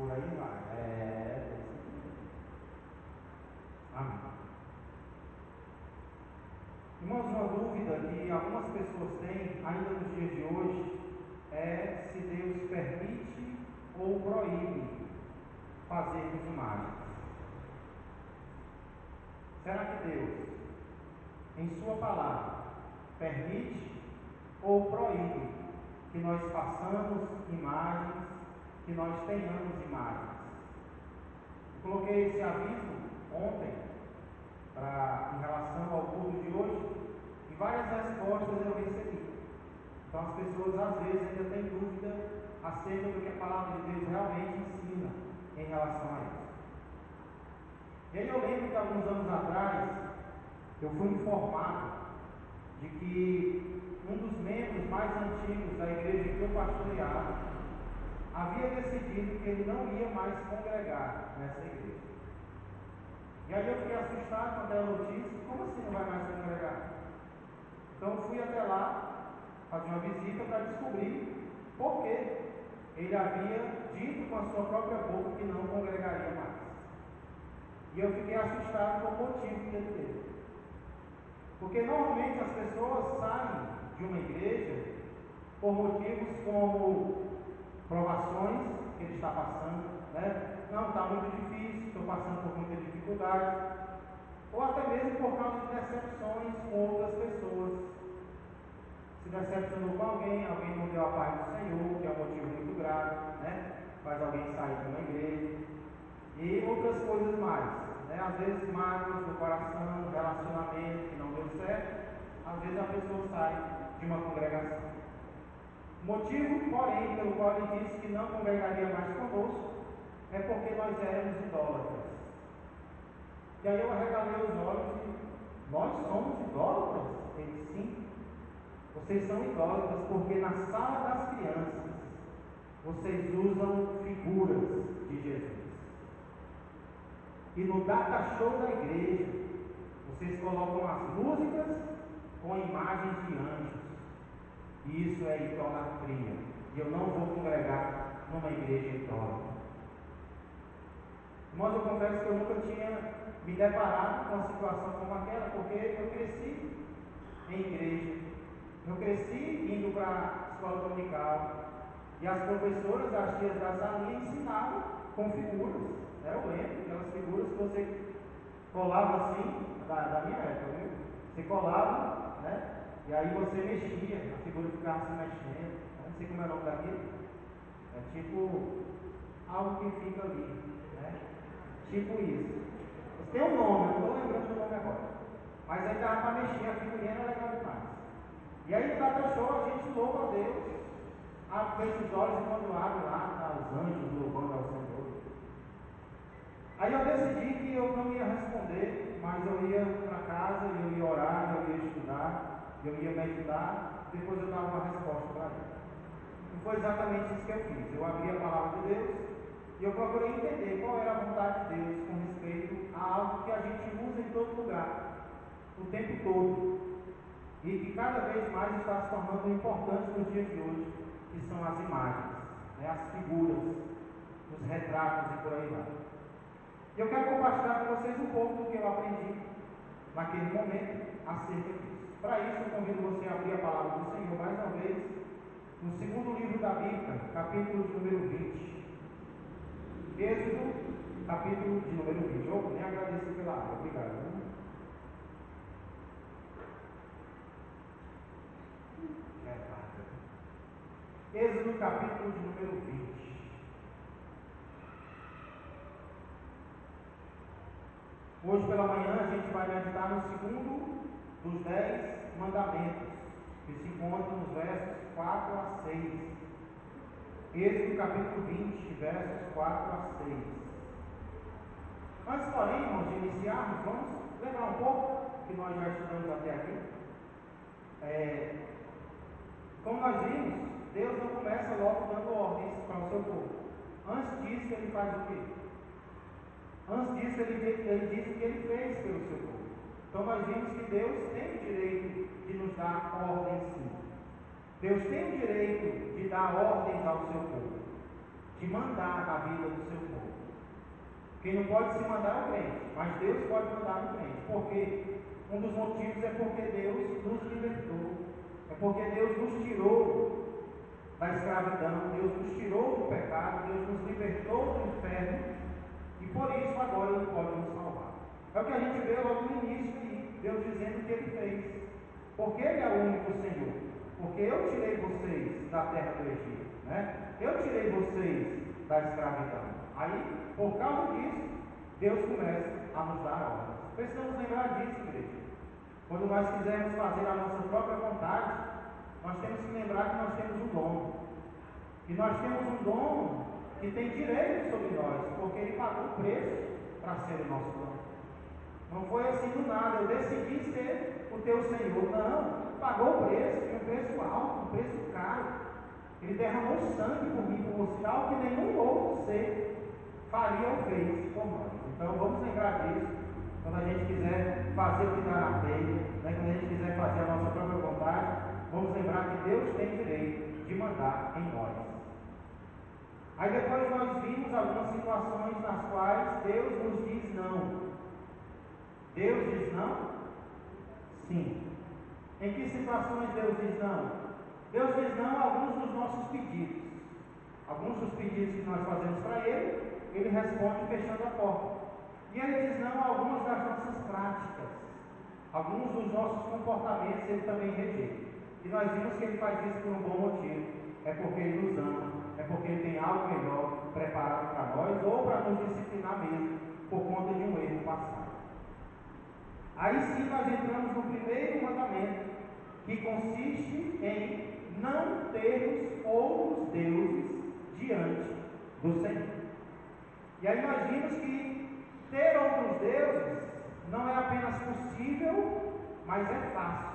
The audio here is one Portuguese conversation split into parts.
Por aí vai. Amém. Irmãos, uma dúvida que algumas pessoas têm ainda nos dias de hoje é se Deus permite ou proíbe fazermos imagens. Será que Deus, em Sua palavra, permite ou proíbe que nós façamos imagens, que nós tenhamos imagens? Eu coloquei esse aviso ontem em relação ao culto de hoje e várias respostas eu recebi. Então as pessoas às vezes ainda têm dúvida acerca do que a palavra de Deus realmente ensina em relação a isso. E aí eu lembro que alguns anos atrás eu fui informado de que um dos membros mais antigos da igreja que eu pastoreava havia decidido que ele não ia mais congregar nessa igreja. E aí eu fiquei assustado com aquela notícia. Como assim não vai mais congregar? Então eu fui até lá fazer uma visita para descobrir por que ele havia dito com a sua própria boca que não congregaria mais. E eu fiquei assustado com o motivo que ele teve. Porque normalmente as pessoas saem de uma igreja por motivos como provações que ele está passando, né? Não, está muito difícil, estou passando por muita dificuldade, ou até mesmo por causa de decepções com outras pessoas. Se decepcionou com alguém não deu a paz do Senhor, que é um motivo muito grave, né? Faz alguém sair de uma igreja, e outras coisas mais, né? Às vezes mágoas no coração, relacionamento que não deu certo, às vezes a pessoa sai de uma congregação. O motivo, porém, pelo qual ele disse que não congregaria mais conosco é porque nós éramos idólatras. E aí eu arregalei os olhos e nós somos idólatras? Ele disse, sim. Vocês são idólatras porque na sala das crianças vocês usam figuras de Jesus. E no data show da igreja vocês colocam as músicas com imagens de anjos. E isso é idolatria. E eu não vou congregar numa igreja idólatra. Mas eu confesso que eu nunca tinha me deparado com uma situação como aquela, porque eu cresci em igreja. Eu cresci indo para a escola dominical. E as professoras, as tias da salinha, ensinavam com figuras. Eu lembro aquelas figuras que você colava assim, da minha época, viu? Você colava, né? E aí você mexia, a figura ficava se mexendo. Eu não sei como é o nome daquilo. É tipo algo que fica ali, né? Tipo isso. Tem um nome, eu não estou lembrando do nome agora. Mas aí dava para mexer, a figurinha era legal demais. E aí no data show a gente louva a Deus, fecha os olhos e quando abre lá, tá os anjos louvando ao Senhor. Aí eu decidi que eu não ia responder, mas eu ia para casa, eu ia orar, eu ia estudar, eu ia meditar, depois eu dava uma resposta para ele. E foi exatamente isso que eu fiz. Eu abri a palavra de Deus e eu procurei entender qual era a vontade de Deus com respeito a algo que a gente usa em todo lugar, o tempo todo, e que cada vez mais está se tornando importante nos dias de hoje, que são as imagens, né, as figuras, os retratos e por aí vai. E eu quero compartilhar com vocês um pouco do que eu aprendi naquele momento acerca disso. Para isso, eu convido você a abrir a palavra do Senhor mais uma vez, no segundo livro da Bíblia, capítulo de número 20. Êxodo, capítulo de número 20. Eu nem agradeci pela água, obrigado. Êxodo, capítulo de número 20. Hoje pela manhã a gente vai meditar no segundo dos 10 mandamentos, que se encontram nos versos 4 a 6. Êxodo capítulo 20, versos 4 a 6. Antes, porém, irmãos, de iniciarmos, vamos lembrar um pouco que nós já estudamos até aqui. Como nós vimos, Deus não começa logo dando ordens para o seu povo. Antes disso, ele faz o quê? Antes disso, ele diz o que ele fez pelo seu povo. Então nós vimos que Deus tem o direito de nos dar ordens, sim. Deus tem o direito de dar ordens ao seu povo. de mandar na vida do seu povo. Quem não pode se mandar é o crente, mas Deus pode mandar no crente. Porque um dos motivos é porque Deus nos libertou, é porque Deus nos tirou da escravidão, Deus nos tirou do pecado, Deus nos libertou do inferno, e por isso agora Ele pode nos salvar. É o que a gente vê logo no início de Deus dizendo que Ele fez. Porque Ele é o único Senhor. Porque eu tirei vocês da terra do Egito, né? Eu tirei vocês da escravidão. Aí, por causa disso, Deus começa a nos dar ordens. Precisamos lembrar disso, igreja. Quando nós quisermos fazer a nossa própria vontade, nós temos que lembrar que nós temos um dono. E nós temos um dono que tem direito sobre nós, porque Ele pagou o preço para ser o nosso dono. Não foi assim do nada, eu decidi ser o teu Senhor. Não, pagou o preço, e um preço alto, um preço caro. Ele derramou sangue por mim, por você, algo que nenhum outro ser faria ou fez por nós. Então vamos lembrar disso, quando a gente quiser fazer o que dá na telha, né? Quando a gente quiser fazer a nossa própria vontade, vamos lembrar que Deus tem direito de mandar em nós. Aí depois nós vimos algumas situações nas quais Deus nos diz não. Deus diz não? Sim. Em que situações Deus diz não? Deus diz não a alguns dos nossos pedidos. Alguns dos pedidos que nós fazemos para Ele, Ele responde fechando a porta. E Ele diz não a algumas das nossas práticas. Alguns dos nossos comportamentos Ele também rejeita. E nós vimos que Ele faz isso por um bom motivo. É porque Ele nos ama. É porque Ele tem algo melhor preparado para nós, ou para nos disciplinar mesmo, por conta de um erro passado. Aí sim nós entramos no primeiro mandamento, que consiste em não termos outros deuses diante do Senhor. E aí nós vimos que ter outros deuses não é apenas possível, mas é fácil.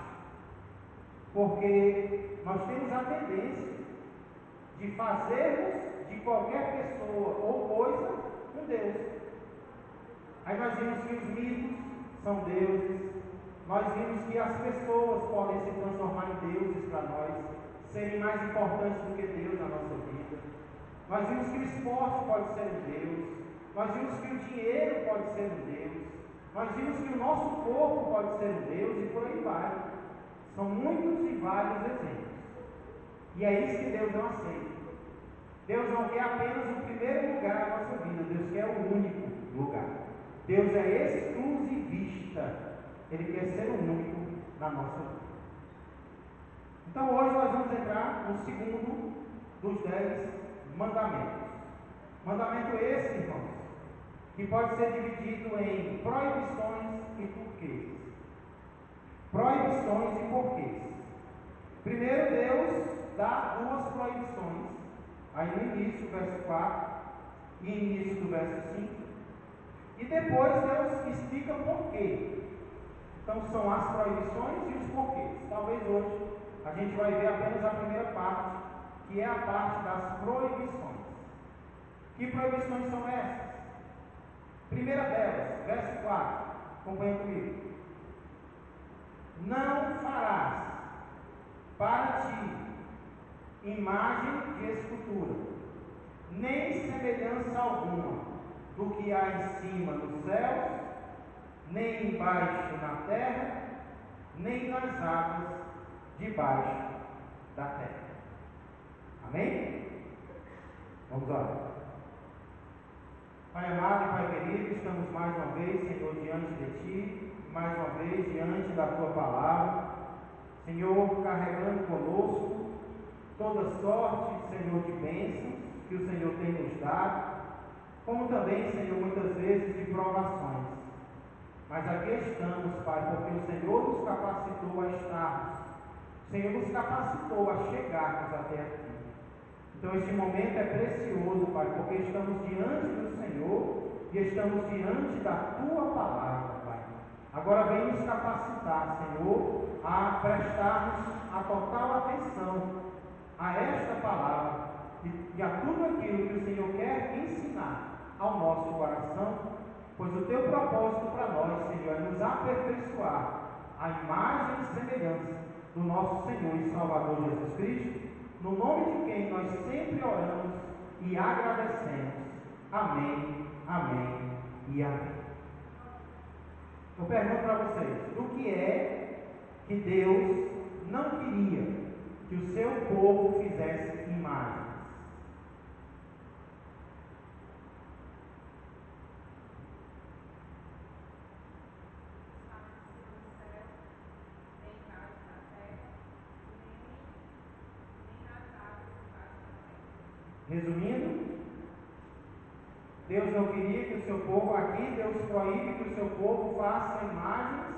Porque nós temos a tendência de fazermos de qualquer pessoa ou coisa um Deus. Aí nós vimos que os mitos são deuses, nós vimos que as pessoas podem se transformar em deuses para nós, serem mais importantes do que Deus na nossa vida. Nós vimos que o esporte pode ser um Deus, nós vimos que o dinheiro pode ser um Deus, nós vimos que o nosso corpo pode ser um Deus e por aí vai. São muitos e vários exemplos. E é isso que Deus não aceita. Deus não quer apenas o primeiro lugar na nossa vida, Deus quer o único lugar. Deus é exclusivista, Ele quer ser o único na nossa vida. Então hoje nós vamos entrar no segundo dos 10 mandamentos. Mandamento esse, irmãos, que pode ser dividido em proibições e porquês. Proibições e porquês. Primeiro, Deus dá duas proibições, aí no início, verso 4, e início do verso 5. E depois Deus explica por quê. Então são as proibições e os porquês. Talvez hoje a gente vai ver apenas a primeira parte, que é a parte das proibições. Que proibições são essas? Primeira delas, verso 4, acompanha comigo. Não farás para ti imagem de escultura, nem semelhança alguma do que há em cima nos céus, nem embaixo na terra, nem nas águas debaixo da terra. Amém? Vamos orar. Pai amado e Pai querido, estamos mais uma vez, Senhor, diante de Ti, mais uma vez diante da Tua palavra, Senhor, carregando conosco toda sorte, Senhor, de bênçãos que o Senhor tem nos dado, como também, Senhor, muitas vezes de provações. Mas aqui estamos, Pai, porque o Senhor nos capacitou a estarmos, o Senhor nos capacitou a chegarmos até aqui. Então este momento é precioso, Pai, porque estamos diante do Senhor e estamos diante da Tua palavra, Pai. Agora vem nos capacitar, Senhor, a prestarmos a total atenção a esta palavra e a tudo aquilo que o Senhor quer ensinar ao nosso coração, pois o Teu propósito para nós, Senhor, é nos aperfeiçoar a imagem e semelhança do nosso Senhor e Salvador Jesus Cristo, no nome de quem nós sempre oramos e agradecemos. Amém, amém e amém. Eu pergunto para vocês, do que é que Deus não queria que o seu povo fizesse imagens? Resumindo, Deus não queria que o seu povo, aqui Deus proíbe que o seu povo faça imagens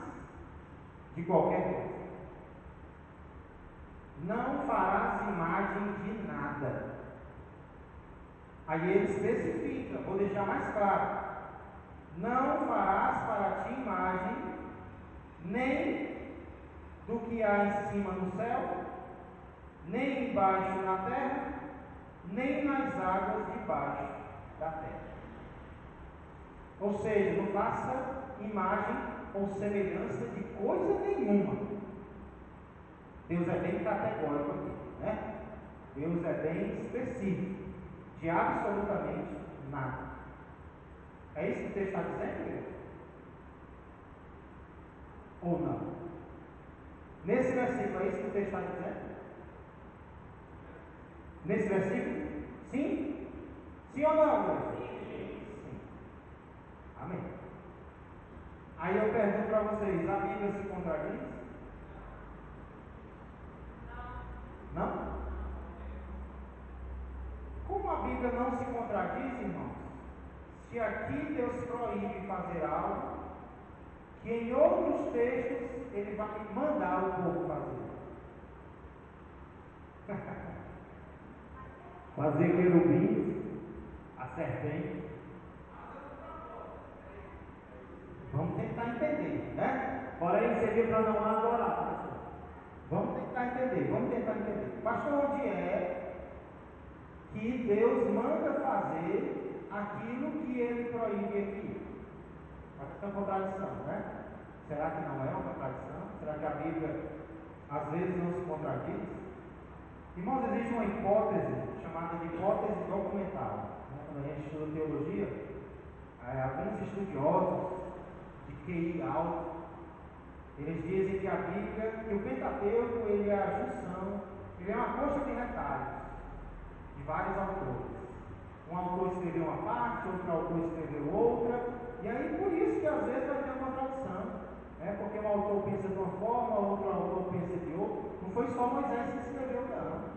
de qualquer coisa. Não farás imagem de nada. Aí ele especifica, vou deixar mais claro. Não farás para ti imagem, nem do que há em cima no céu, nem embaixo na terra, nem nas águas debaixo da terra. Ou seja, não faça imagem ou semelhança de coisa nenhuma. Deus é bem categórico aqui, né? Deus é bem específico, de absolutamente nada. É isso que o texto está dizendo, Deus? Ou não? Nesse versículo, é isso que o texto está dizendo? Nesse versículo? Sim? Sim ou não, Deus? Sim. Amém. Aí eu pergunto para vocês, a Bíblia se contradiz? Não? Como a Bíblia não se contradiz, irmãos? Se aqui Deus proíbe fazer algo, que em outros textos Ele vai mandar o povo fazer. Fazer querubins, a serpente. Vamos tentar entender, né? Porém, serviu para não adorar. Vamos tentar entender. Pastor, onde é que Deus manda fazer aquilo que Ele proíbe aqui? Parece uma contradição, né? Será que não é uma contradição? Será que a Bíblia às vezes não se contradiz? Irmãos, existe uma hipótese chamada de hipótese documental. Quando a gente estuda teologia, alguns estudiosos de QI alto, eles dizem que a Bíblia, que o Pentateuco, ele é a junção, ele é uma coxa de retalhos de vários autores. Um autor escreveu uma parte, outro autor escreveu outra, e aí por isso que às vezes vai ter uma contradição, né? Porque um autor pensa de uma forma, outro autor pensa de outra. Não foi só Moisés que escreveu, não.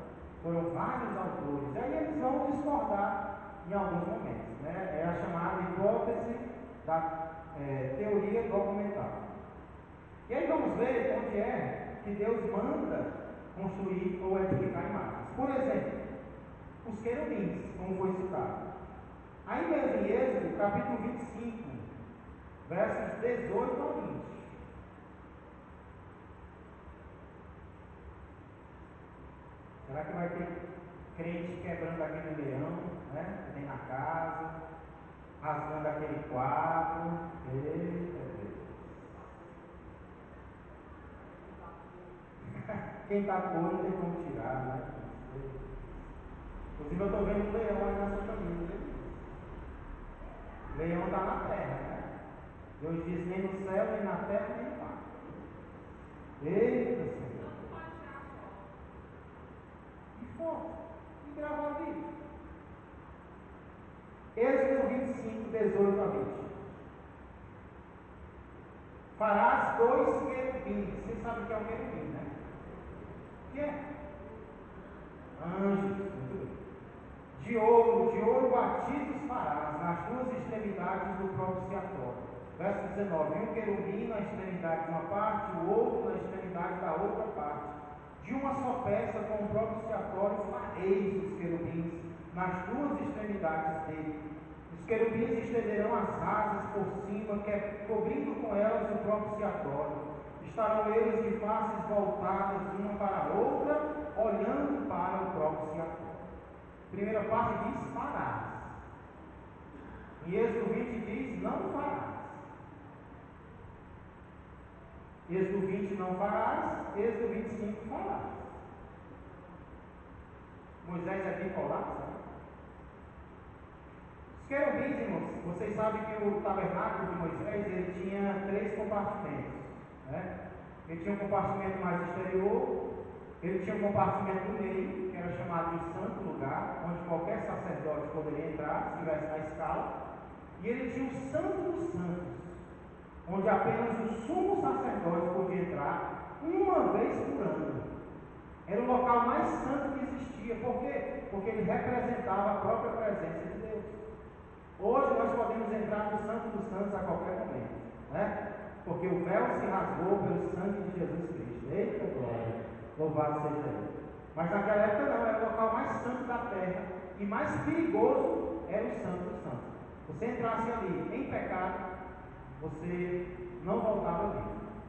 Foram vários autores. Aí eles vão discordar em alguns momentos, né? É a chamada hipótese da teoria documental. E aí vamos ver onde é que Deus manda construir ou edificar imagens. Por exemplo, os querubins, como foi citado. Aí mesmo em Êxodo, capítulo 25, versos 18 ao 20. Será que vai ter crente quebrando aquele leão, né, que tem na casa, rasgando aquele quadro? Eita Deus. Quem está com olho não tem como tirar, né? Inclusive eu estou vendo um leão aí na sua camisa, né? O leão está na terra, né? Deus diz nem no céu, nem na terra, nem no mar. Eita Senhor. E foto. E gravar vídeo. Êxodo 25, 18 a 20. Farás 2 querubins. Você sabe o que é um querubim, né? O que é? Anjos. Muito bem. De ouro batidos farás nas duas extremidades do propiciatório. Verso 19. Um querubim na extremidade de uma parte, o outro na extremidade da outra parte. De uma só peça com o propiciatório fareis os querubins nas duas extremidades dele. Os querubins estenderão as asas por cima, cobrindo com elas o propiciatório. Estarão eles de faces voltadas uma para a outra, olhando para o propiciatório. Primeira parte diz farás. Em Êxodo 20 diz não farás. Êxodo 20 não farás, Êxodo 25 farás. Moisés é bipolar, sabe? querubins, irmãos, vocês sabem que o tabernáculo de Moisés ele tinha 3 compartimentos, né? Ele tinha um compartimento mais exterior, ele tinha um compartimento no meio, que era chamado de santo lugar, onde qualquer sacerdote poderia entrar, se estivesse na escala, e ele tinha o santo dos santos, onde apenas o sumo sacerdote podia entrar uma vez por ano. Era o local mais santo que existia. Por quê? Porque ele representava a própria presença de Deus. Hoje nós podemos entrar no Santo dos Santos a qualquer momento, né? Porque o véu se rasgou pelo sangue de Jesus Cristo. Eita glória! Louvado seja Ele. Mas naquela época não, era o local mais santo da terra e mais perigoso era o Santo dos Santos. Você entrasse ali em pecado, você não voltava ali.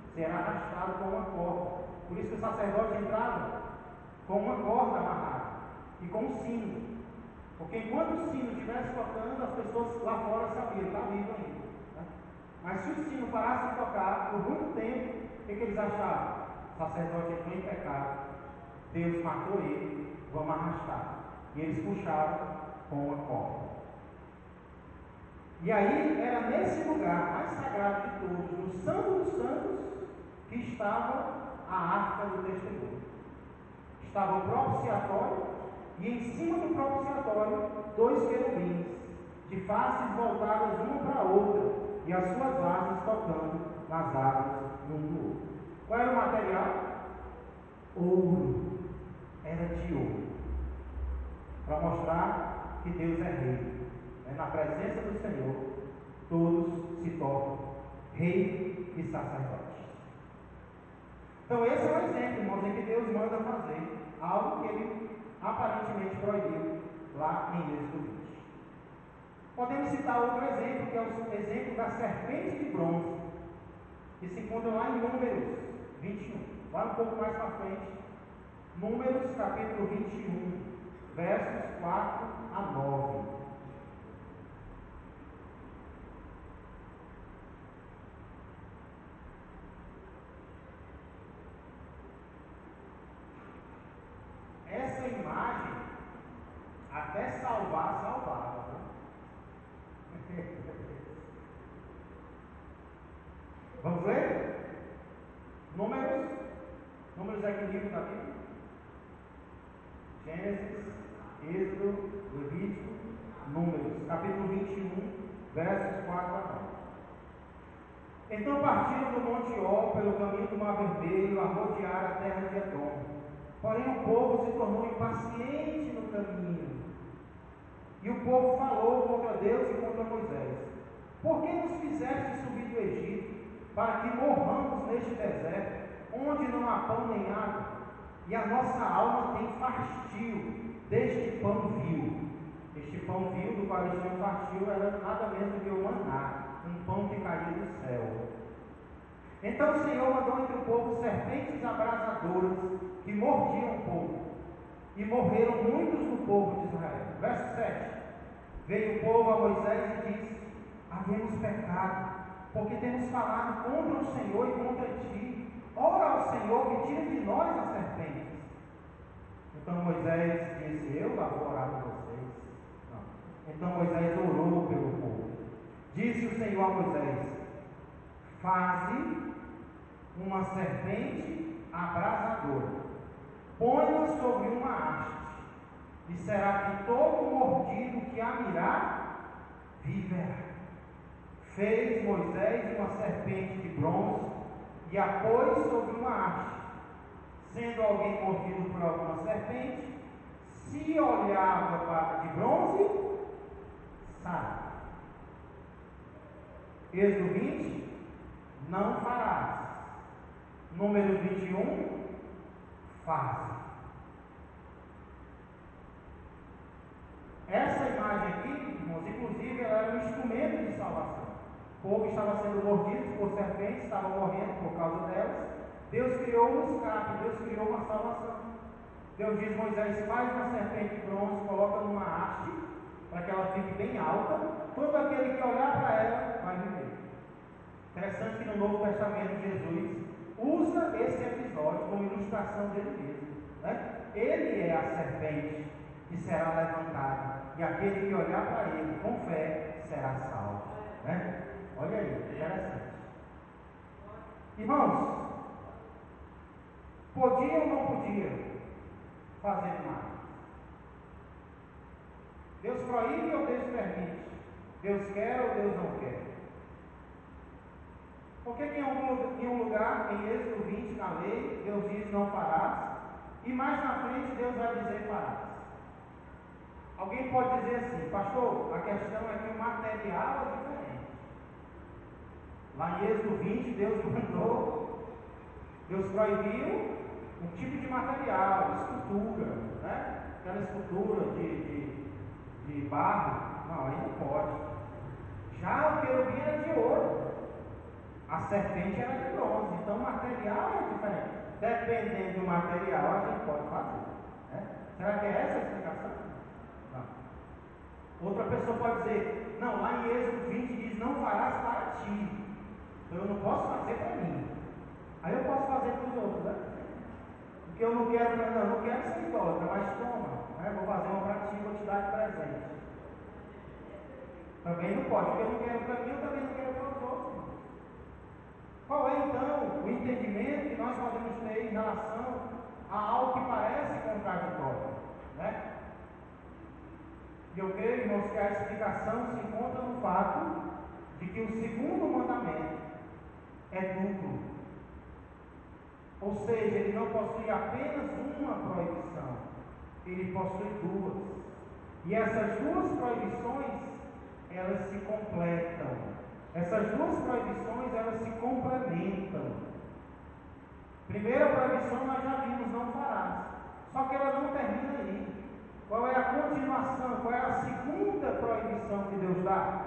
Você era arrastado com uma corda. Por isso que o sacerdote entrava com uma corda amarrada e com um sino. Porque enquanto o sino estivesse tocando, as pessoas lá fora sabiam, está vivo ainda. Né? Mas se o sino parasse de tocar, por muito tempo, o que eles achavam? O sacerdote entrou em pecado, Deus matou ele, vamos arrastar. E eles puxavam com uma corda. E aí era nesse lugar mais sagrado de todos, no Santo dos Santos, que estava a arca do testemunho. Estava o propiciatório e em cima do propiciatório 2 querubins, de faces voltadas uma para a outra, e as suas asas tocando nas asas um do outro. Qual era o material? Ouro. Era de ouro. Para mostrar que Deus é rei. Na presença do Senhor, todos se tornam rei e sacerdote. Então esse é um exemplo, irmãos, em que Deus manda fazer algo que Ele aparentemente proibiu lá em Êxodo 20. Podemos citar outro exemplo, que é o exemplo da serpente de bronze, que se encontra lá em Números 21. Lá um pouco mais para frente, Números capítulo 21, versos 4 a 9. Essa imagem, até salvava. Né? Vamos ler? Números é que livro da Bíblia? Gênesis, Êxodo, Levítico, Números, capítulo 21, versos 4 a 9. Então partiram do Monte Or pelo caminho do Mar Vermelho a rodear a terra de Edom. Porém o povo se tornou impaciente no caminho. E o povo falou contra Deus e contra Moisés: por que nos fizeste subir do Egito, para que morramos neste deserto, onde não há pão nem água? E a nossa alma tem fastio deste pão vil. Este pão vil do qual eles tinham fastio era nada menos do que o maná, um pão que caía do céu. Então o Senhor mandou entre o povo serpentes abrasadoras que mordiam o povo, e morreram muitos do povo de Israel. Verso 7. Veio o povo a Moisés e disse: havemos pecado, porque temos falado contra o Senhor e contra ti. Ora ao Senhor que tire de nós as serpentes. Então Moisés disse: eu lá vou orar por vocês. Não. Então Moisés orou pelo povo. Disse o Senhor a Moisés: faze uma serpente abrasadora, põe-a sobre uma haste, e será que todo mordido que a mirar viverá. Fez Moisés uma serpente de bronze e a pôs sobre uma haste. Sendo alguém mordido por alguma serpente, se olhava para de bronze, sai. Êxodo 20, não farás. Números 21, faz. Essa imagem aqui, irmãos, inclusive, ela era um instrumento de salvação. O povo estava sendo mordido por serpentes, estava morrendo por causa delas. Deus criou um escape, Deus criou uma salvação. Deus diz: Moisés, faz uma serpente de bronze, coloca numa haste, para que ela fique bem alta. Todo aquele que olhar para ela vai viver. Interessante que no Novo Testamento Jesus usa esse episódio como ilustração dele mesmo. Né? Ele é a serpente que será levantada e aquele que olhar para ele com fé será salvo. Né? Olha aí, interessante. Irmãos, podia ou não podia fazer demais? Deus proíbe ou Deus permite? Deus quer ou Deus não quer? Porque em um lugar, em Êxodo 20, na lei, Deus diz não farás, e mais na frente Deus vai dizer farás. Alguém pode dizer assim, pastor, a questão é que o material é diferente. Lá em Êxodo 20, Deus proibiu um tipo de material, escultura, né? Aquela escultura de barro, não, aí não pode. Já o querubim era de ouro, a serpente era de bronze, então o material é diferente. Dependendo do material, a gente pode fazer. Né? Será que é essa a explicação? Não. Outra pessoa pode dizer, não, lá em Êxodo 20 diz, não farás para ti. Então eu não posso fazer para mim. Aí eu posso fazer para os outros, né? Porque eu não quero, não quero ser idólatra, mas toma, né? Vou fazer uma para ti, vou te dar de presente. Também não pode, porque eu não quero para mim, eu também não quero para os outros. Qual é então o entendimento que nós podemos ter em relação a algo que parece contraditório? Né? E eu creio, irmãos, que a explicação se encontra no fato de que o segundo mandamento é duplo. Ou seja, ele não possui apenas uma proibição, ele possui duas. E essas duas proibições, elas se completam. Essas duas proibições, elas se complementam. Primeira proibição nós já vimos, não farás. Só que ela não termina aí. Qual é a continuação? Qual é a segunda proibição que Deus dá?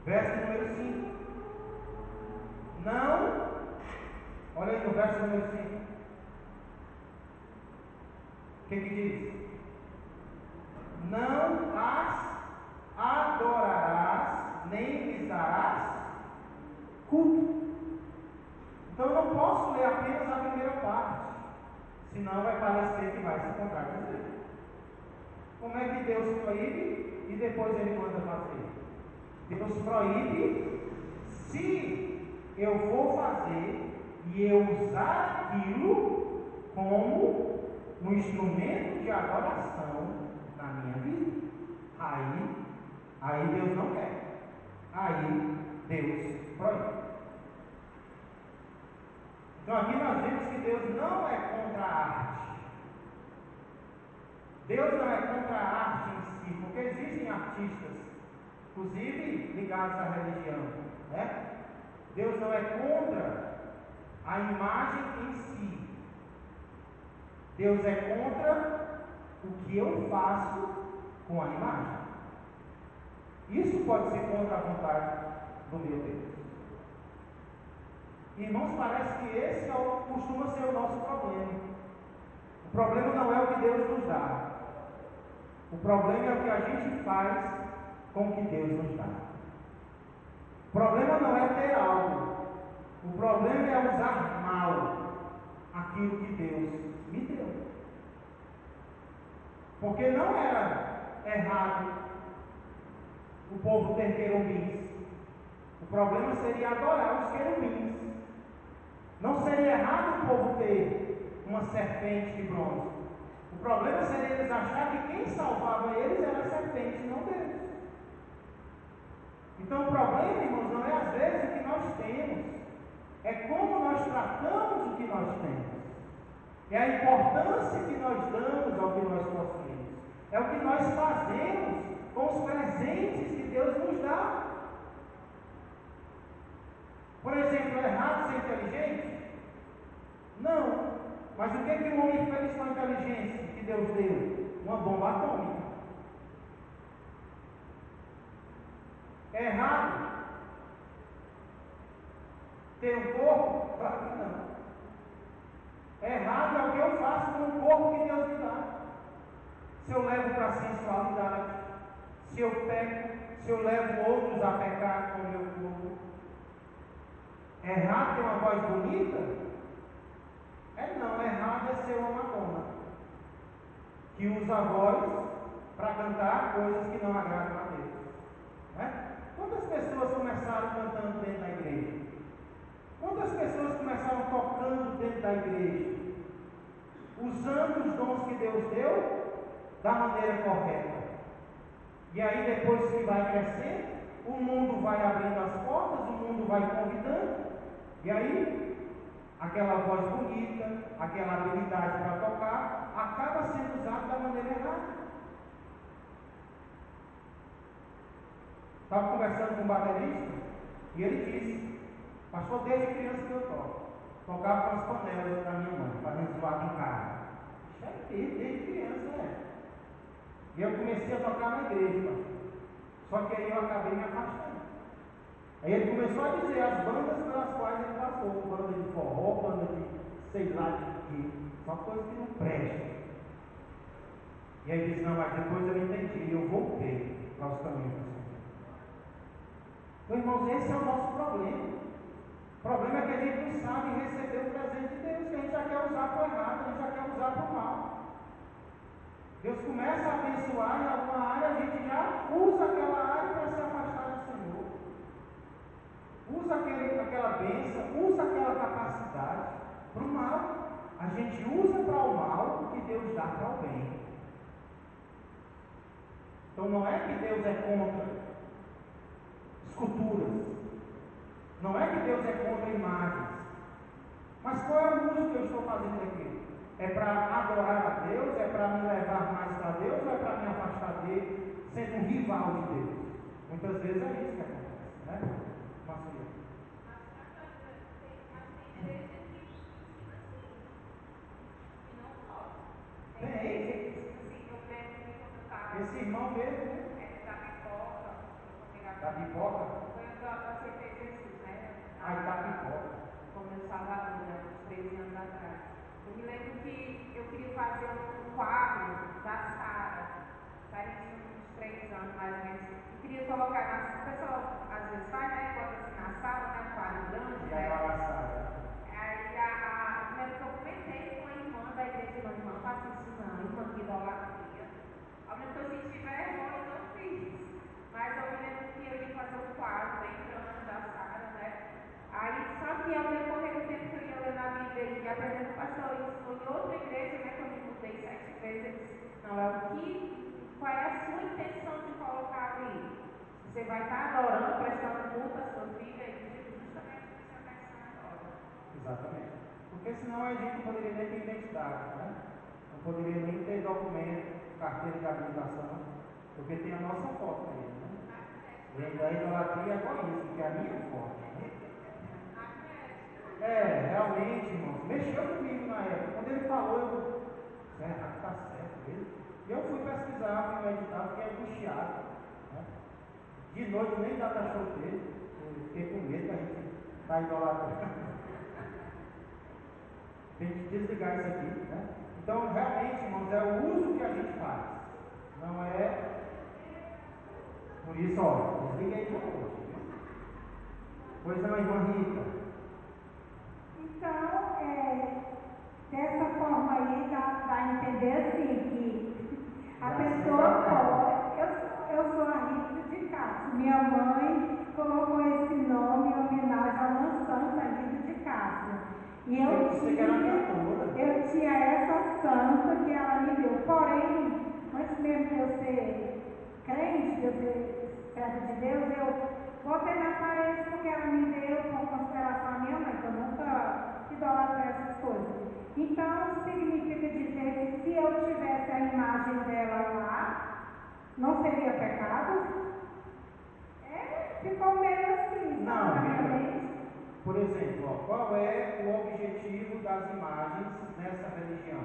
Verso número 5. Não, olha aí no verso número 5. O que diz? Não as adorarás, nem lhes darás culto. Então eu não posso ler apenas a primeira parte, senão vai parecer que vai se contradizer. Como é que Deus proíbe e depois ele manda fazer? Deus proíbe se eu for fazer e eu usar aquilo como um instrumento de adoração na minha vida. Aí Deus não quer. Aí Deus proíbe. Então aqui nós vemos que Deus não é contra a arte. Deus não é contra a arte em si, porque existem artistas, inclusive ligados à religião, né? Deus não é contra a imagem em si. Deus é contra o que eu faço com a imagem. Isso pode ser contra a vontade do meu Deus. Irmãos, parece que esse costuma ser o nosso problema. O problema não é o que Deus nos dá. O problema é o que a gente faz com o que Deus nos dá. O problema não é ter algo. O problema é usar mal aquilo que Deus me deu. Porque não era errado o povo ter querubins. O problema seria adorar os querubins. Não seria errado o povo ter uma serpente de bronze. O problema seria eles acharem que quem salvava eles era a serpente, não Deus. Então o problema, irmãos, não é às vezes o que nós temos, é como nós tratamos o que nós temos. É a importância que nós damos ao que nós possuímos. É o que nós fazemos com os presentes que Deus nos dá. Por exemplo, é errado ser inteligente? Não. Mas o que é que o homem fez com a inteligência que Deus deu? Uma bomba atômica. É errado ter um corpo? Claro que não. É errado é o que eu faço com o corpo que Deus me dá. Se eu levo para a sensualidade, se eu peco, se eu levo outros a pecar com o meu corpo. É errado ter uma voz bonita? Não, errado é ser uma Madonna, que usa a voz para cantar coisas que não agradam a Deus. Né? Quantas pessoas começaram cantando dentro da igreja? Quantas pessoas começaram tocando dentro da igreja? Usando os dons que Deus deu da maneira correta. E aí depois que vai crescendo, o mundo vai abrindo as portas, o mundo vai convidando. E aí, aquela voz bonita, aquela habilidade para tocar, acaba sendo usada da maneira errada. Estava conversando com um baterista e ele disse: pastor, desde criança que eu toco. Tocava com as panelas da minha mãe, fazendo zoado em casa. Isso é desde criança, é. E eu comecei a tocar na igreja, pastor. Só que aí eu acabei me afastando. Aí ele começou a dizer as bandas pelas quais ele passou: banda de forró, banda de sei lá de quê, só coisa que não presta. E aí ele disse: não, mas depois eu entendi, eu voltei para os caminhos do Senhor. Então, irmãos, esse é o nosso problema. O problema é que a gente não sabe receber o presente de Deus, que a gente já quer usar para o errado, a gente já quer usar para o mal. Deus começa a abençoar em alguma área, a gente já usa aquela área para se afastar do Senhor. Usa aquela bênção, usa aquela capacidade para o mal. A gente usa para o mal o que Deus dá para o bem. Então não é que Deus é contra esculturas. Não é que Deus é contra imagens. Mas qual é o uso que eu estou fazendo aqui? É para adorar a Deus? É para me levar mais para Deus? Ou é para me afastar dele, sendo um rival de Deus? Muitas vezes é isso que acontece, né? Nossa, esse irmão mesmo, né? Da pipoca? Foi onde eu aceitei Jesus, né? Da pipoca. Como meu Salvador, né? Uns 13 anos atrás. Eu me lembro que eu queria fazer um quadro da Sara. Sara tinha uns 3 anos mais ou menos. Eu queria colocar na. O pessoal às vezes faz, né? Bota assim na sala, né? Um quadro grande. E aí ela Sara. Aí eu lembro que eu comentei com a irmã da igreja, não faça isso não, irmã que idolatria. Ao mesmo que eu senti vergonha, eu não fiz. Mas eu me lembro que eu ia fazer um quadro bem grande da Sara, né? Aí, só que ao decorrer do tempo que eu ia ler na Bíblia e aprendendo o pastor, isso em outra igreja, né? Quando eu mudei 7 vezes, eu disse: não, qual é a sua intenção de colocar ali? Você vai estar adorando, prestando culto à sua vida, e justamente isso é a questão agora. Exatamente. Porque senão a gente não poderia nem ter identidade, né? Não poderia nem ter documento, carteira de habilitação, porque tem a nossa foto aí, né? E ainda a idolatria é egoísmo, que é a minha foto. Né? Realmente, irmãos, mexeu comigo na época. Quando ele falou, eu será que está certo mesmo? E eu fui pesquisar, fui meditar, fiquei angustiado. Né? De noite nem dá para chover, eu fiquei com medo da gente estar idolatrando. Tem que desligar isso aqui, né? Então, realmente, irmãos, é o uso que a gente faz. Não é. Por isso, ó, desliga aí de hoje. Pois não, irmã Rita. Então, dessa forma aí, dá a entender assim, que a pessoa pode. Eu sou a Rita de Castro. Minha mãe colocou esse nome em homenagem à mansão da Rita de Castro. E eu tinha essa santa que ela me deu. Porém, antes mesmo de eu ser crente, de eu ser serva de Deus, eu botei na parede porque ela me deu com consideração à minha mãe, que eu nunca idolatrei essas coisas. Então, significa dizer que se eu tivesse a imagem dela lá, não seria pecado? Ficou meio assim, não, na minha mente. Por exemplo, ó, qual é o objetivo das imagens nessa religião?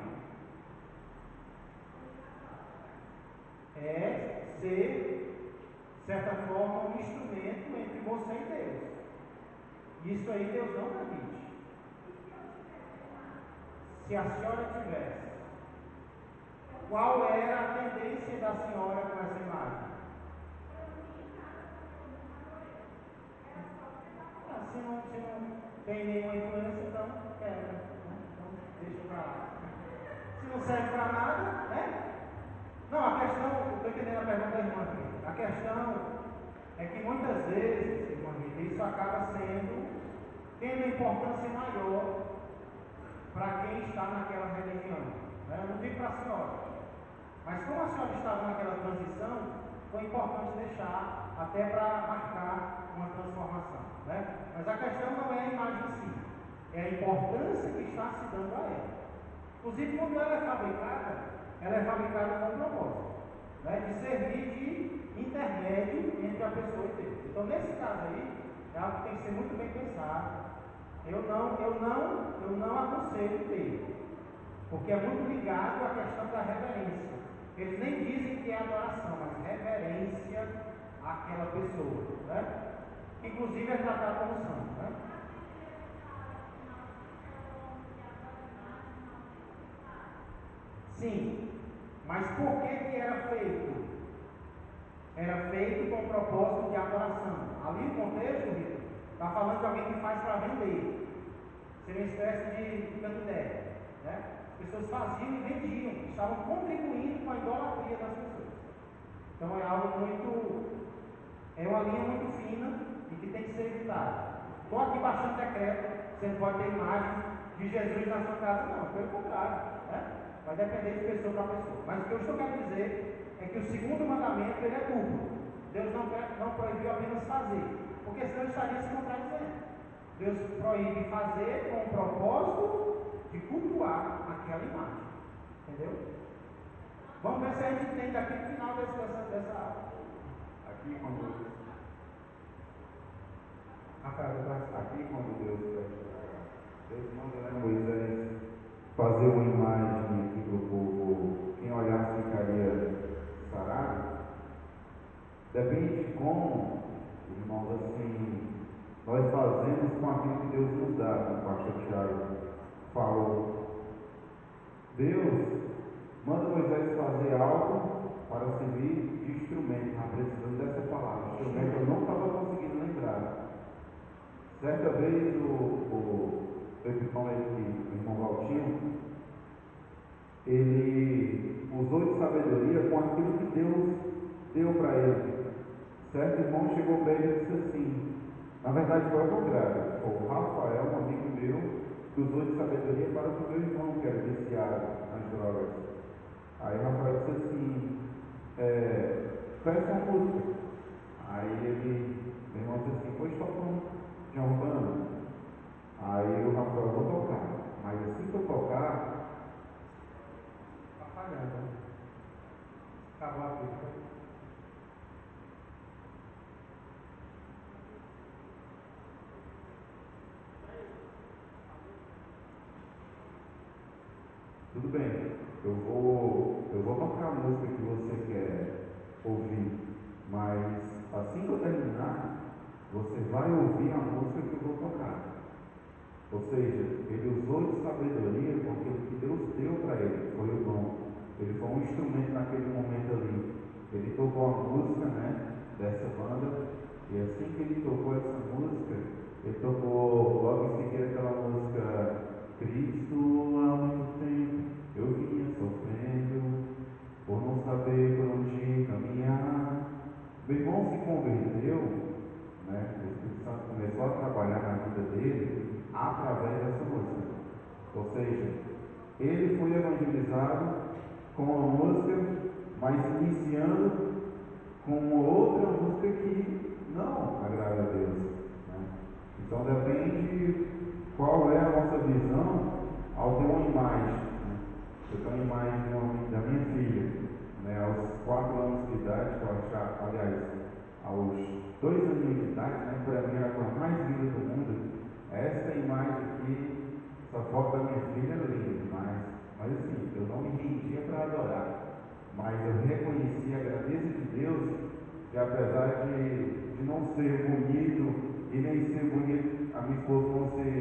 É ser, de certa forma, um instrumento entre você e Deus. Isso aí Deus não permite. Se a senhora tivesse, qual era a tendência da senhora com essa imagem? Se não tem nenhuma influência, então quebra, né? Então deixa pra lá. Se não serve para nada, né? Não, a questão, estou entendendo a pergunta da irmã aqui. A questão é que muitas vezes, irmã Rita, isso acaba tendo importância maior para quem está naquela religião. Né? Eu não digo para a senhora, mas como a senhora estava naquela transição, foi importante deixar até para marcar uma transformação. Né? Mas a questão não é a imagem em si, é a importância que está se dando a ela. Inclusive, quando ela é fabricada com um propósito, né? De servir de intermédio entre a pessoa e Deus. Então, nesse caso aí, é algo que tem que ser muito bem pensado. Eu não aconselho ter, porque é muito ligado à questão da reverência. Eles nem dizem que é adoração, mas reverência àquela pessoa, né? Inclusive é tratado como santo, né? Sim, mas por que era feito? Era feito com o propósito de adoração. Ali no contexto, Rita, está falando de alguém que faz para vender. Seria uma espécie de canudé, né? As pessoas faziam e vendiam, estavam contribuindo com a idolatria das pessoas. Então é uma linha muito fina e que tem que ser evitada. Estou aqui baixando decreto, você não pode ter imagem de Jesus na sua casa, não, pelo contrário, né? Vai depender de pessoa para pessoa. Mas o que eu estou querendo dizer é que o segundo mandamento ele é duplo. Deus não proibiu apenas fazer, porque senão ele estaria se contradizendo. Deus proíbe fazer com o propósito de cultuar aquela imagem. Entendeu? Vamos ver se a gente entende aqui no final dessa aula. Aqui quando Deus manda, né, Moisés fazer uma imagem aqui para o povo, quem olhasse ficaria sarado. Depende de como, irmãos, assim, nós fazemos com aquilo que Deus nos dá, como o pastor Tiago falou. Deus manda Moisés fazer algo para servir de instrumento. Precisando dessa palavra, instrumento eu não estava conseguindo lembrar. Certa vez o irmão Valtinho, ele usou de sabedoria com aquilo que Deus deu para ele. Certo irmão chegou para ele e disse assim, na verdade foi ao contrário, o Rafael, um amigo meu, que usou de sabedoria para o meu irmão que era viciado nas drogas. Aí Rafael disse assim, peça uma música. Aí meu irmão disse assim, pois tocando de urbano. Aí o Rafael, vou tocar, mas assim que eu tocar, está falhando. Acabou a fita. tudo bem, eu vou tocar a música que você quer ouvir, mas assim que eu terminar, você vai ouvir a música que eu vou tocar. Ou seja, ele usou de sabedoria com aquilo que Deus deu para ele, foi o dom. Ele foi um instrumento naquele momento ali. Ele tocou a música, né, dessa banda, e assim que ele tocou essa música, ele tocou logo em seguida aquela música Cristo, há muito tempo eu vinha sofrendo por não saber por onde caminhar. Meu irmão se converteu, né? O Espírito Santo começou a trabalhar na vida dele através dessa música. Ou seja, ele foi evangelizado com uma música, mas iniciando com uma outra música que não agrada a Deus, né? Então depende qual é a nossa visão ao ter uma imagem, né? Eu tenho uma imagem da minha filha, né? Aos 4 anos de idade, aos 2 anos de idade, né? Para mim era a coisa mais linda do mundo. Essa imagem aqui, essa foto da minha filha é linda demais. Mas assim, eu não me rendia para adorar, mas eu reconheci a grandeza de Deus, que apesar de não ser bonito e nem ser bonito, a minha esposa não ser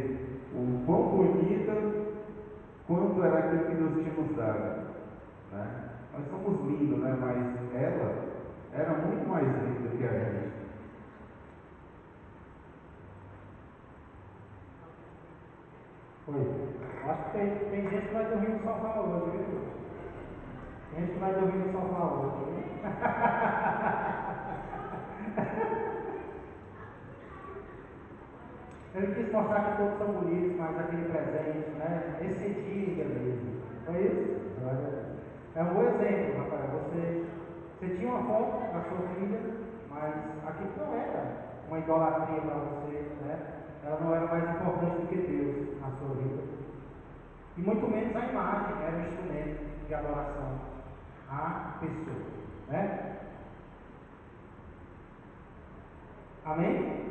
o quão bonita quanto era aquilo que Deus tinha nos dado, né? Nós somos lindos, né? Mas ela era muito mais linda que a gente. Oi. Acho que tem gente que vai dormir no sofá hoje, viu? Tem gente que vai dormir no sofá hoje, né? Ele quis mostrar que todos são bonitos, mas aquele presente, né? Esse dia mesmo. Foi isso? É um bom exemplo, Rafael. Você tinha uma foto da sua filha, mas aquilo não era uma idolatria para você, né? Ela não era mais importante do que Deus na sua vida. E muito menos a imagem era um instrumento de adoração à pessoa, né? Amém?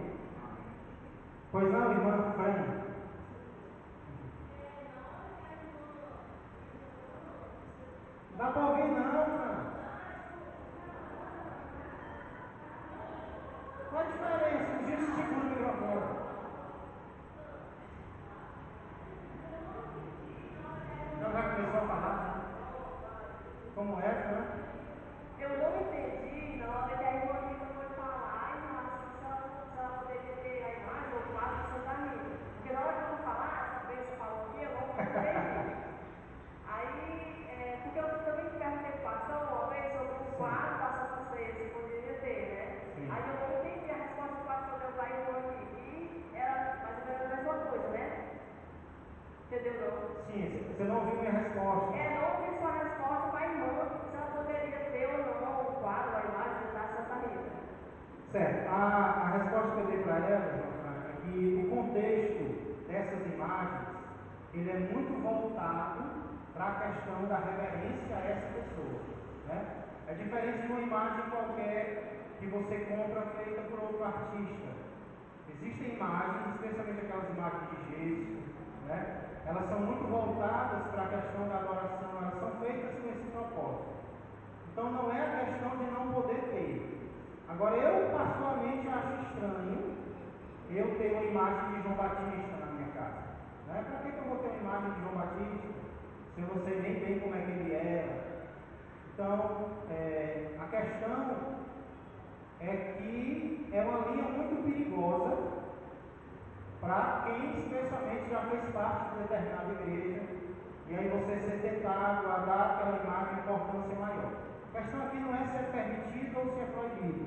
Pois não, irmã Fran? Não dá para ouvir não, Fran. Qual a diferença? Um gesto seguro o microfone. Então já começou a falar, né? Como é, Fran? Eu não entendi na hora que a irmã Rita foi falar em relação se ela poderia ter a imagem ou o quadro de Santa Rita. Porque na hora que eu vou falar, essa vez você falou aqui, eu não entendi. Aí, porque eu também perguntei para o pastor uma vez sobre o quadro da Santa Ceia, se poderia ter, né? Sim. Aí eu não entendi a resposta que o pastor deu para a irmã aqui. E era mais ou menos a mesma coisa, né? Entendeu, não? Sim, você não ouviu minha resposta. Não ouvi sua resposta para a irmã, se ela poderia ter ou não o quadro, a imagem da Santa Rita. Certo. A resposta que eu dei para ela, é que o contexto dessas imagens, ele é muito voltado para a questão da reverência a essa pessoa, né? É diferente de uma imagem qualquer que você compra feita por outro artista. Existem imagens, especialmente aquelas imagens de gesso, né? Elas são muito voltadas para a questão da adoração, elas são feitas com esse propósito. Então não é a questão de não poder ter. Agora eu particularmente acho estranho eu ter uma imagem de João Batista na minha casa, né? Para que eu vou ter uma imagem de João Batista se eu não sei nem bem como é que ele era? Então a questão é que é uma linha muito perigosa para quem especialmente já fez parte de determinada igreja, e aí você ser tentado a dar aquela imagem importância maior. A questão aqui não é se é permitido ou se é proibido.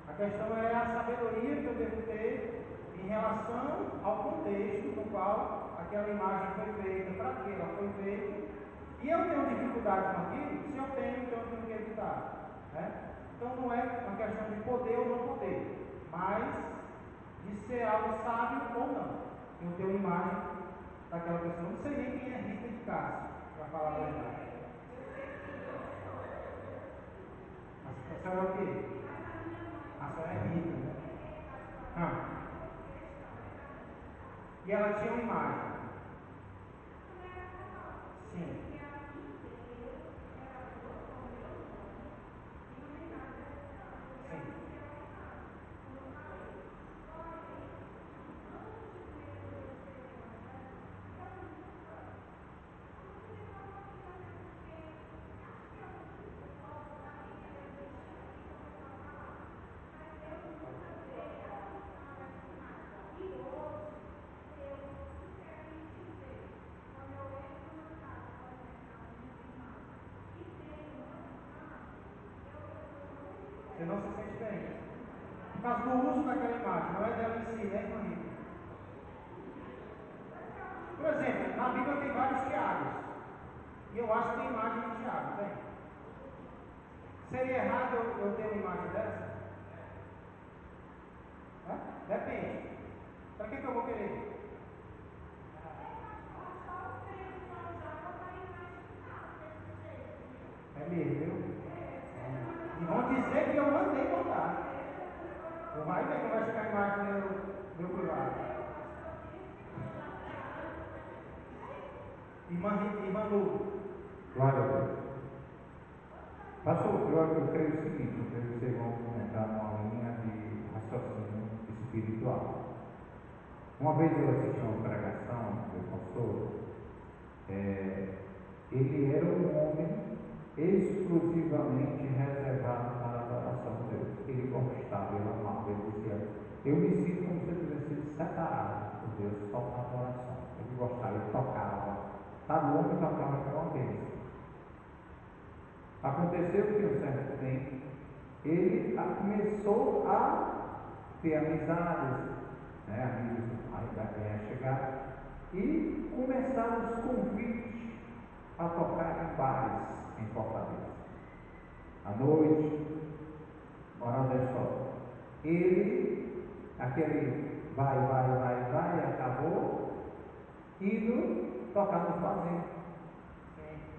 A questão é a sabedoria que eu devo ter em relação ao contexto no qual aquela imagem foi feita, para que ela foi feita, e eu tenho dificuldade com aquilo, se eu tenho, então eu tenho que evitar, né? Então não é uma questão de poder ou não poder, mas de ser algo sábio ou não. Eu tenho uma imagem daquela pessoa, não sei nem quem é Rita de Castro, para falar a verdade. A senhora é o quê? A senhora é Rita, né? E ela tinha uma imagem. Sim. Sim. Você não se sente bem. Por causa do uso daquela imagem, não é dela em si, né, irmã? Por exemplo, na Bíblia tem vários Tiagos. E eu acho que tem imagem de Tiago, tem? Seria errado eu ter uma imagem dessa? Depende. Para que eu vou querer? É mesmo, viu? E vão dizer que eu mandei botar. Tu vai ver que vai chegar a imagem do meu privado. Irmã Lu. Glória a Deus. Pastor, eu creio o seguinte, eu creio que vocês vão entrar numa linha de raciocínio espiritual. Uma vez eu assisti uma pregação do pastor, ele era um homem exclusivamente reservado para a adoração de Deus. Ele gostava, ele amava, ele dizia, eu me sinto como se eu tivesse sido separado por Deus só para a adoração. Ele gostava, ele tocava. Sabe, o homem tocava com uma bênção. Aconteceu que um certo tempo ele começou a ter amizades, né, amigos a chegar, e começaram os convites a tocar em bares em Fortaleza. À noite, moral da história, ele, aquele vai, acabou indo tocar nos barzinhos.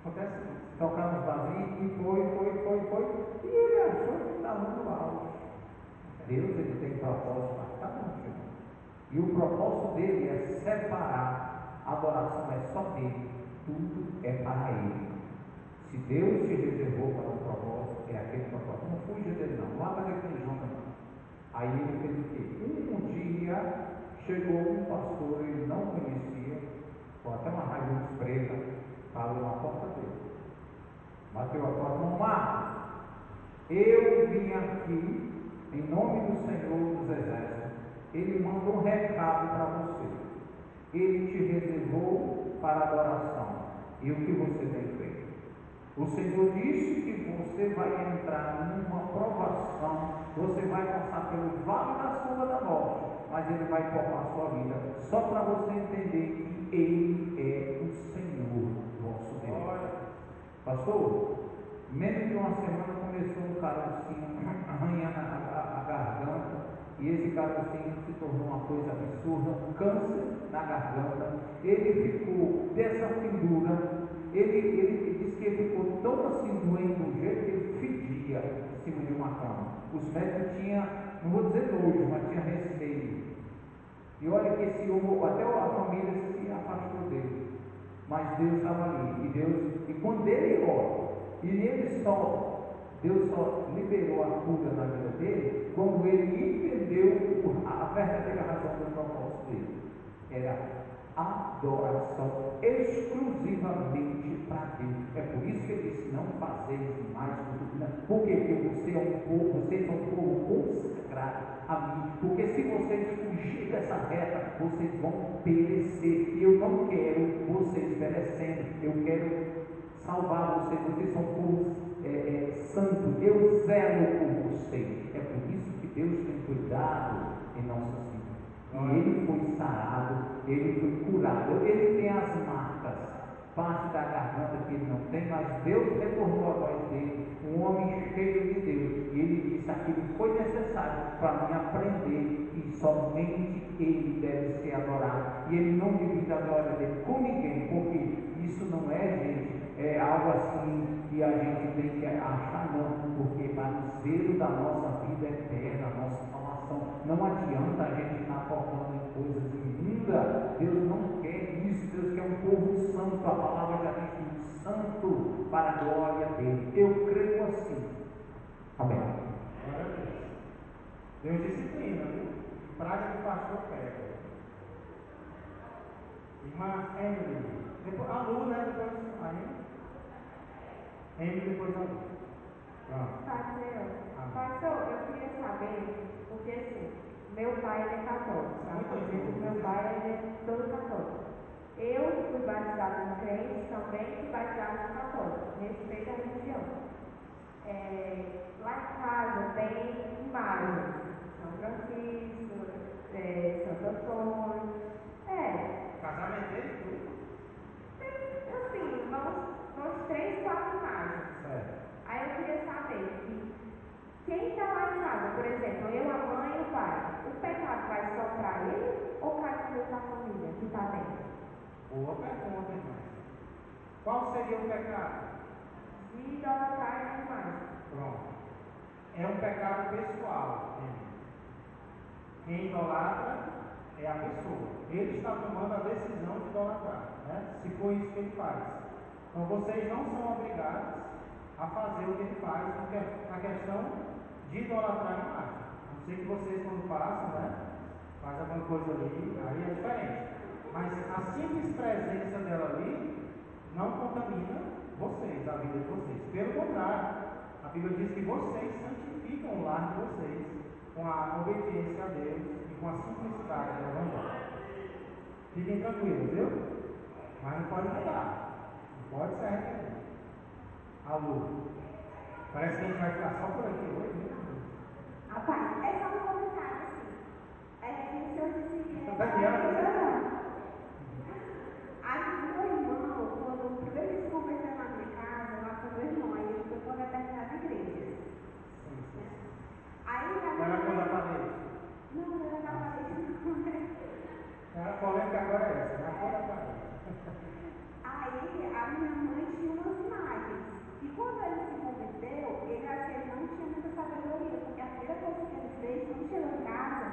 Acontece muito. Tocar nos barzinhos e foi. E ele achou que estava no auge. Deus, ele tem propósito para cada um de nós. E o propósito dele é separar. A adoração é só dele. Tudo é para ele. Se Deus te reservou para um propósito, é aquele propósito. Não fuja dele não. Lá para aquele João não. Aí ele fez o quê? Um dia chegou um pastor, ele não conhecia, com até uma raiva preta, parou na porta dele. Bateu a porta, irmão Marcos, eu vim aqui em nome do Senhor dos Exércitos. Ele mandou um recado para você. Ele te reservou para adoração. E o que você tem feito? O Senhor disse que você vai entrar numa provação, você vai passar pelo vale da sombra da morte, mas Ele vai poupar a sua vida, só para você entender que Ele é o Senhor, vosso Deus. Pastor, menos de uma semana começou um carocinho arranhando a garganta, e esse carocinho se tornou uma coisa absurda, um câncer na garganta. Ele ficou dessa figura. Ele disse que ele ficou tão assim doente do jeito que ele fedia em cima de uma cama. Os médicos tinham, não vou dizer nojo, mas tinha receio. E olha que esse homem, até a família se afastou dele. Mas Deus estava ali. E quando ele ora, Deus só liberou a cura na vida dele quando ele entendeu a verdadeira razão do propósito dele. Era adoração exclusivamente para Deus. É por isso que ele disse: não fazeis mais dúvida. Por quê? Porque vocês são um povo consagrado a mim. Porque se vocês fugirem dessa reta, vocês vão perecer. E eu não quero vocês perecendo. Eu quero salvar vocês. Vocês são povo santo. Eu zelo por vocês. É por isso que Deus tem cuidado em nossas vidas. E ele foi sarado, ele foi curado, ele tem as marcas, parte da garganta que ele não tem, mas Deus retornou a voz dele, um homem cheio de Deus, e ele disse: aquilo foi necessário para mim aprender que somente ele deve ser adorado, e ele não divide a glória dele com ninguém, porque isso não é, gente, é algo assim que a gente tem que achar, não, porque para o zelo da nossa vida eterna, a nossa salvação, não adianta a gente estar focando em coisas imundas. Deus não quer isso. Deus quer um povo santo. A palavra já diz: um santo para a glória dele. Eu creio assim. Amém. Glória a Deus. Deus disciplina, viu? Praga que o pastor pega. Irmã Emily. Depois, a Lu, né? Depois a Emily, depois a Lu. Pastor, eu queria saber, porque assim, meu pai ele é católico, sabe? Meu pai ele é todo católico. Eu fui batizado no crente, também fui batizado no católico, respeito à religião. Lá em casa tem imagens, São Francisco, Santo Antônio. Casamento dele, tudo. Tem, assim, umas 3, 4 imagens. Certo. Aí eu queria saber que quem está lá em casa, por exemplo, eu, a mãe e o pai, o pecado vai só para ele ou cai para a família que está dentro? Boa pergunta, irmã. Qual seria o pecado? De idolatrar animais. Pronto. É um pecado pessoal. Quem idolatra é a pessoa. Ele está tomando a decisão de idolatrar, né? Se for isso que ele faz. Então vocês não são obrigados a fazer o que ele faz na questão de idolatrar a imagem. A não ser que vocês, quando passam, né, fazem alguma coisa ali, aí é diferente. Mas a simples presença dela ali não contamina vocês, a vida de vocês. Pelo contrário, a Bíblia diz que vocês santificam o lar de vocês com a obediência a Deus e com a simplicidade do Evangelho. Fiquem tranquilos, viu? Mas não pode mudar. Não pode se arrepender. Alô? Parece que a gente vai ficar só por aqui hoje, né? Rapaz, é só um comentário assim. O senhor disse que Daniel, aí o meu irmão, quando primeiro ele se converteu na minha casa, lá com o meu irmão, aí ele foi para determinadas igrejas. Aí a era quando a parede. Não, não era na parede, não. A polêmica agora é essa, na cor da parede. Aí a minha mãe tinha umas imagens. E quando ele se converteu, ele achou que ele não tinha muita sabedoria, porque a primeira coisa que ele fez quando chegou em casa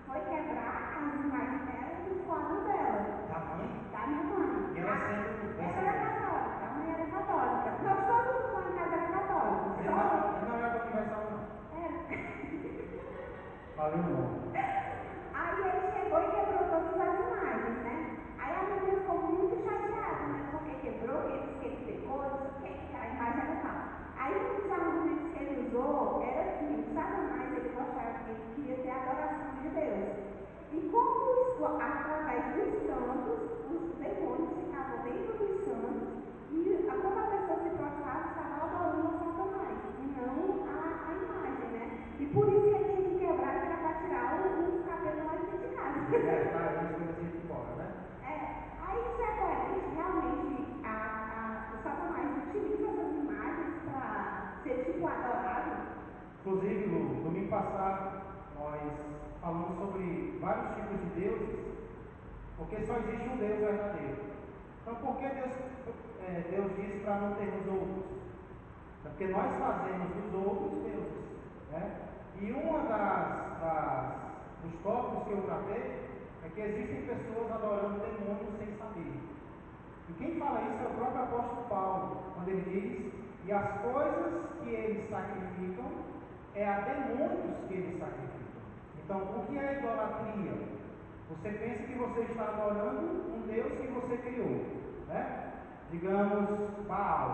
foi quebrar as imagens dela e os quadros dela. Da mãe? Da minha mãe. E ela sendo. Ela era católica, a mãe era católica. Nós todos lá em casa eram católicos. Ele não era para conversar, não. Era. Valeu o nome. Aí ele chegou e quebrou todas as imagens, né? Aí a minha mãe ficou muito chateada, né? Porque quebrou, ele disse que ele pegou, não sei o que, a imagem era tal. Aí um dos argumentos que ele usou era que o Satanás, ele gostava, ele queria ter a adoração de Deus. E como através dos santos, os demônios ficavam dentro dos santos, e quando a pessoa se prostrava, estava adorando a Satanás, e não a imagem, né? E por isso que ele tinha que quebrar, que era para tirar os cabelos lá de casa. Tá, isso que você embora, né? Aí isso é coerente, realmente o Satanás utiliza essas imagens para ser tipo adorado. Inclusive, no domingo passado, nós falamos sobre vários tipos de deuses, porque só existe um Deus verdadeiro. Então, por que Deus diz para não termos outros? É porque nós fazemos dos outros deuses, né? E dos tópicos que eu tratei é que existem pessoas adorando demônios sem saber. E quem fala isso é o próprio apóstolo Paulo, quando ele diz: e as coisas que eles sacrificam é a demônios que eles sacrificam. Então, o que é idolatria? Você pensa que você está adorando um Deus que você criou, né? Digamos, Baal.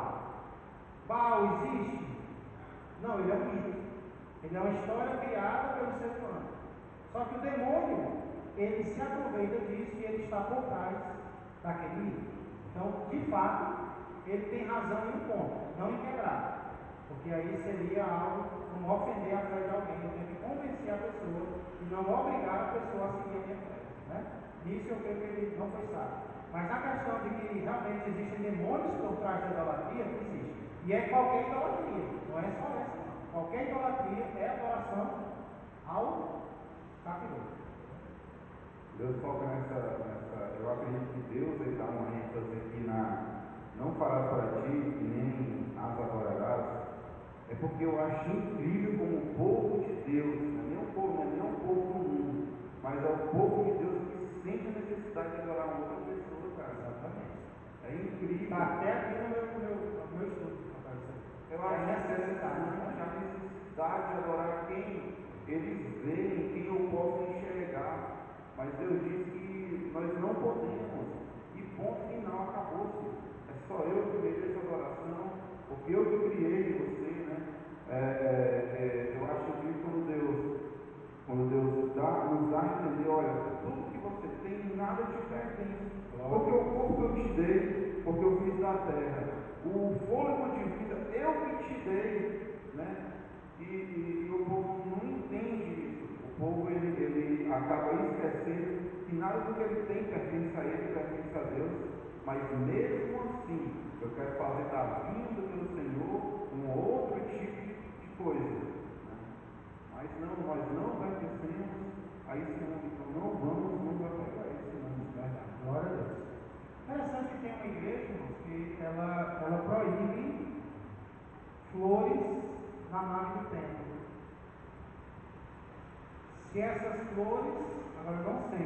Baal existe? Não, ele é um mito. Ele é uma história criada pelo ser humano. Só que o demônio, ele se aproveita disso e ele está por trás daquele mito. Então, de fato, ele tem razão em um ponto, não em quebrar. Porque aí seria algo como ofender a fé de alguém. Eu tenho que convencer a pessoa e não obrigar a pessoa a seguir a minha fé, né? Nisso eu creio que ele não foi sábio. Mas a questão de que realmente existem demônios por trás da idolatria, existe. E é qualquer idolatria, não é só essa, não. Qualquer idolatria é adoração ao capiroto. Deus foca eu acredito que Deus ele dá uma ênfase aqui não farás para ti, nem as adorarás. É porque eu acho incrível como o povo de Deus, não é nem um povo comum, mas é o povo de Deus que sente a necessidade de adorar uma outra pessoa, cara. Exatamente. É incrível. Está até aqui no meu estudo, rapaz. Eu acho a necessidade de adorar quem eles veem, quem eu posso enxergar. Mas Deus diz que nós não podemos. E ponto final, acabou-se. É só eu que mereço adoração, porque eu que criei você, né? Eu acho que quando Deus nos dá a entender, olha, tudo que você tem, nada te pertence. Porque o corpo que eu te dei, porque eu fiz da terra, o fôlego de vida, eu que te dei, né? E o povo não entende isso. O povo ele acaba esquecendo que nada do que ele tem pertence a ele, pertence a Deus. Mas mesmo assim, eu quero fazer da vinda do meu Senhor um outro tipo de coisa, né? Mas não, nós não pertencemos a esse mundo, então não vamos nos apegar a esse mundo, verdade? Glória a Deus. Interessante que tem uma igreja, irmãos, que ela proíbe flores na nave do templo. Se essas flores, agora eu não sei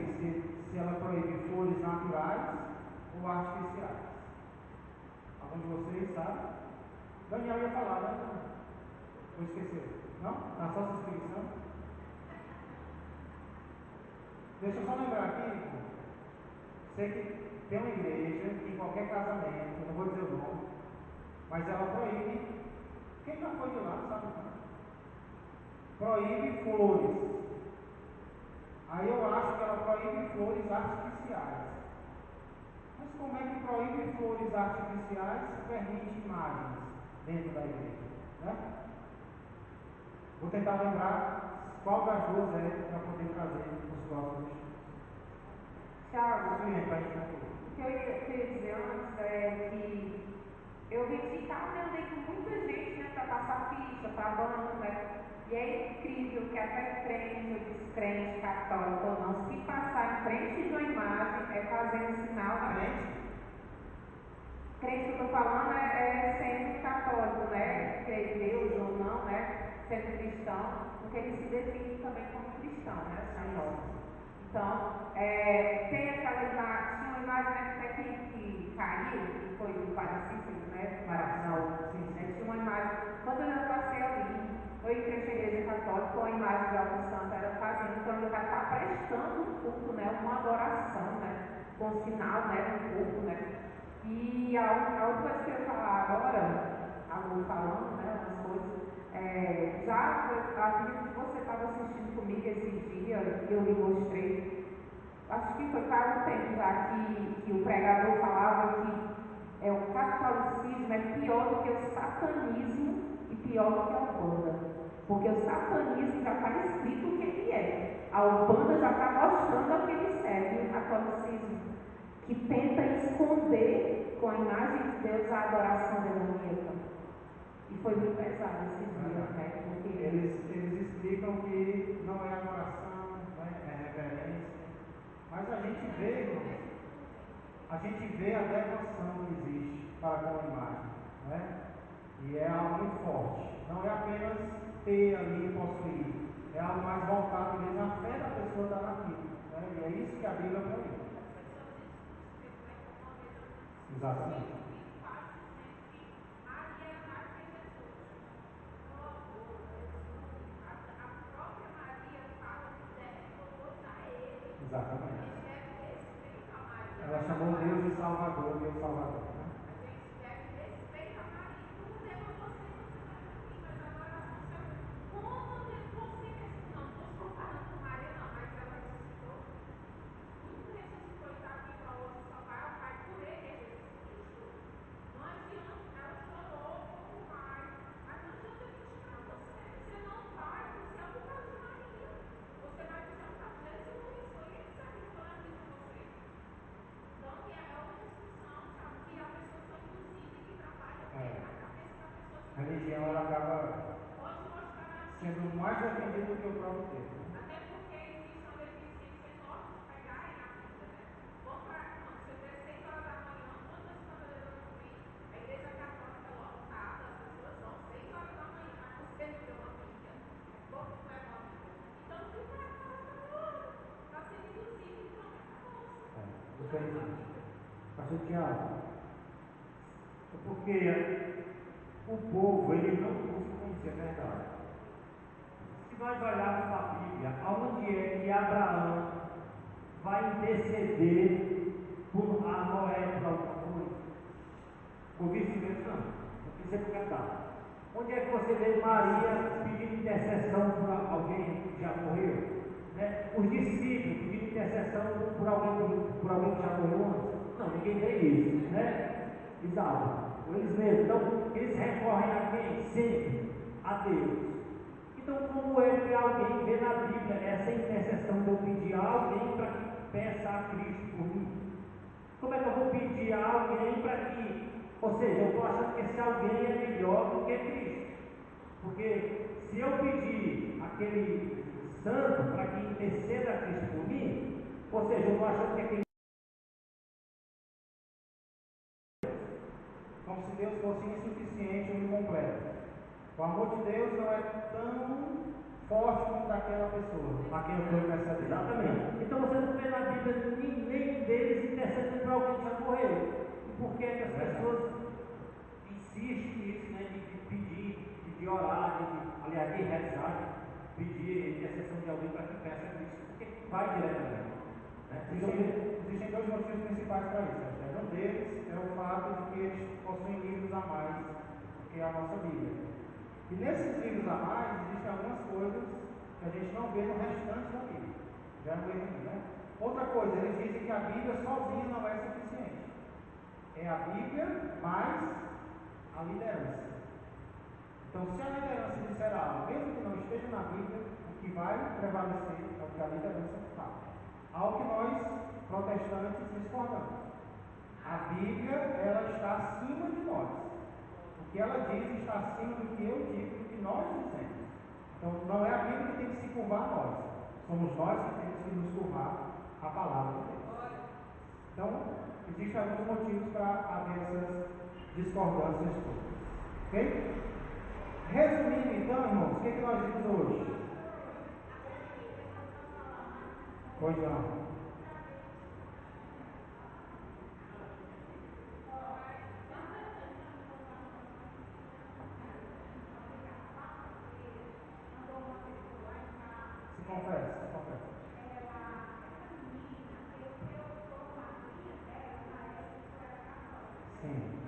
se ela proíbe flores naturais ou artificiais. Algum de vocês sabe? Daniel ia falar, né? Ou esqueceu? Não? Na sua subscrição? Deixa eu só lembrar aqui, irmão. Sei que tem uma igreja em qualquer casamento, eu não vou dizer o nome, mas ela proíbe. Quem já foi de lá não sabe não. Proíbe flores. Aí eu acho que ela proíbe flores artificiais. Mas como é que proíbe flores artificiais e permite imagens dentro da igreja? Né? Vou tentar lembrar qual das duas é para poder trazer os próximos. Tiago, Para a gente concluir. o que eu queria dizer antes é que eu vim de carro e andei com muita gente, né, para passar ficha, para banco, né? E é incrível que até crente ou descrente, católico ou não, se passar em frente de uma imagem, é fazendo sinal da crente que eu estou falando é sendo católico, né? Crê em Deus ou não, né? Sendo cristão, porque ele se define também como cristão, né? Católico. Então, tem aquela imagem, tinha uma imagem até que caiu, que foi do Paracícero, né? Maracanã, tinha uma imagem, quando eu passei ali, eu entrei na igreja católica com a imagem de algo santo, era fazendo, então ele já está prestando um culto, né? Uma adoração, né? Com sinal, né? No corpo, né? E a outra coisa que eu ia falar agora, a Lu falando, né? Umas coisas. Já acredito que você estava assistindo comigo esse dia, eu lhe mostrei, acho que foi faz um tempo já que o pregador falava que o catolicismo é pior do que o satanismo e pior do que a Umbanda. Porque o satanismo já está escrito o que ele é. A Umbanda já está mostrando a que ele segue, o catolicismo, que tenta esconder com a imagem de Deus a adoração demoníaca. E foi muito pesado esse dia, né? Porque Eles explicam que não é adoração, né? É reverência. Mas a gente vê, irmãos, a devoção que existe para com a imagem, né? E é algo muito forte. Não é apenas ter ali, possuir. É algo mais voltado mesmo à fé da pessoa estar naquilo, né? E é isso que a Bíblia proíbe. Exatamente. Exatamente. Ela chamou Deus de Salvador, Deus Salvador. Né? A gente deve respeitar Maria. Como devo você vai dormir, mas agora nós vamos saber. Como devo você mesmo? Não estou se comparando com Maria, não, mas ela ressuscitou. O único que ressuscitou e está vivo hoje só vai ao Pai por ele, é Jesus Cristo. Não adianta, ela chorou como pai, mas não adianta mentir para você. Você não vai dizer por causa de Maria. Você vai dizer por causa de Jesus. Foi ele que sacrificou na vida de você. Então, é uma discussão, sabe, que a pessoa só inclusive que trabalha na cabeça da pessoa. A religião ela acaba Pode mostrar na vida. sendo mais defendida do que o próprio Deus. Né? Até porque existe uma deficiência enorme de pegarem a Bíblia, né? Vamos para quando você vê 6 horas da manhã, quantas câmeras eu não vi? A igreja católica lotada, as pessoas vão 6 horas da manhã, mas você não lê uma Bíblia. É pouco que leva uma Bíblia. Então, o que o cara fala está sendo induzido em própria força. Interessante. Pastor Tiago, é porque o povo ele não busca conhecer a verdade. Se nós olharmos para a Bíblia, aonde é que Abraão vai interceder por a Noé para alguma coisa? Por vice-versa, não. Não precisa cantar. Onde é que você vê Maria pedindo intercessão por alguém que já morreu? Né? Os discípulos pedindo intercessão por alguém que já morreu antes? Não, ninguém vê isso, né? Exato. Eles mesmos. Então, eles recorrem a quem? Sempre a Deus. Então, como é que alguém vê na Bíblia essa intercessão de eu pedir a alguém para que peça a Cristo por mim? Como é que eu vou pedir a alguém para que, ou seja, eu estou achando que esse alguém é melhor do que Cristo? Porque se eu pedir aquele santo para que interceda a Cristo por mim, ou seja, eu estou achando que aquele Como se Deus fosse insuficiente ou incompleto. O amor de Deus não é tão forte como daquela pessoa, a quem eu estou intercedendo. Exatamente. Então você não vê na Bíblia nenhum deles intercedendo para alguém que já morreu. E por que é que as pessoas insistem nisso, né? De pedir, de orar, aliás, de rezar, de pedir intercessão de alguém para que peça a Cristo? Porque vai diretamente. Né? Existem dois motivos principais para isso. Um deles é o fato de que eles possuem livros a mais do que a nossa Bíblia. E nesses livros a mais existem algumas coisas que a gente não vê no restante da Bíblia. Já no livro, né? Outra coisa, eles dizem que a Bíblia sozinha não é suficiente. É a Bíblia mais a liderança. Então, se a liderança disser algo, mesmo que não esteja na Bíblia, o que vai prevalecer é o que a liderança fala. Algo que nós, protestantes, discordamos. A Bíblia, ela está acima de nós. O que ela diz está acima do que eu digo, do que nós dizemos. Então, não é a Bíblia que tem que se curvar a nós. Somos nós que temos que nos curvar à palavra de Deus. Então, existem alguns motivos para haver essas discordâncias todas. Ok? Resumindo, então, irmãos, o que nós vimos hoje? Pois não. Se confessa, se confessa. Sim.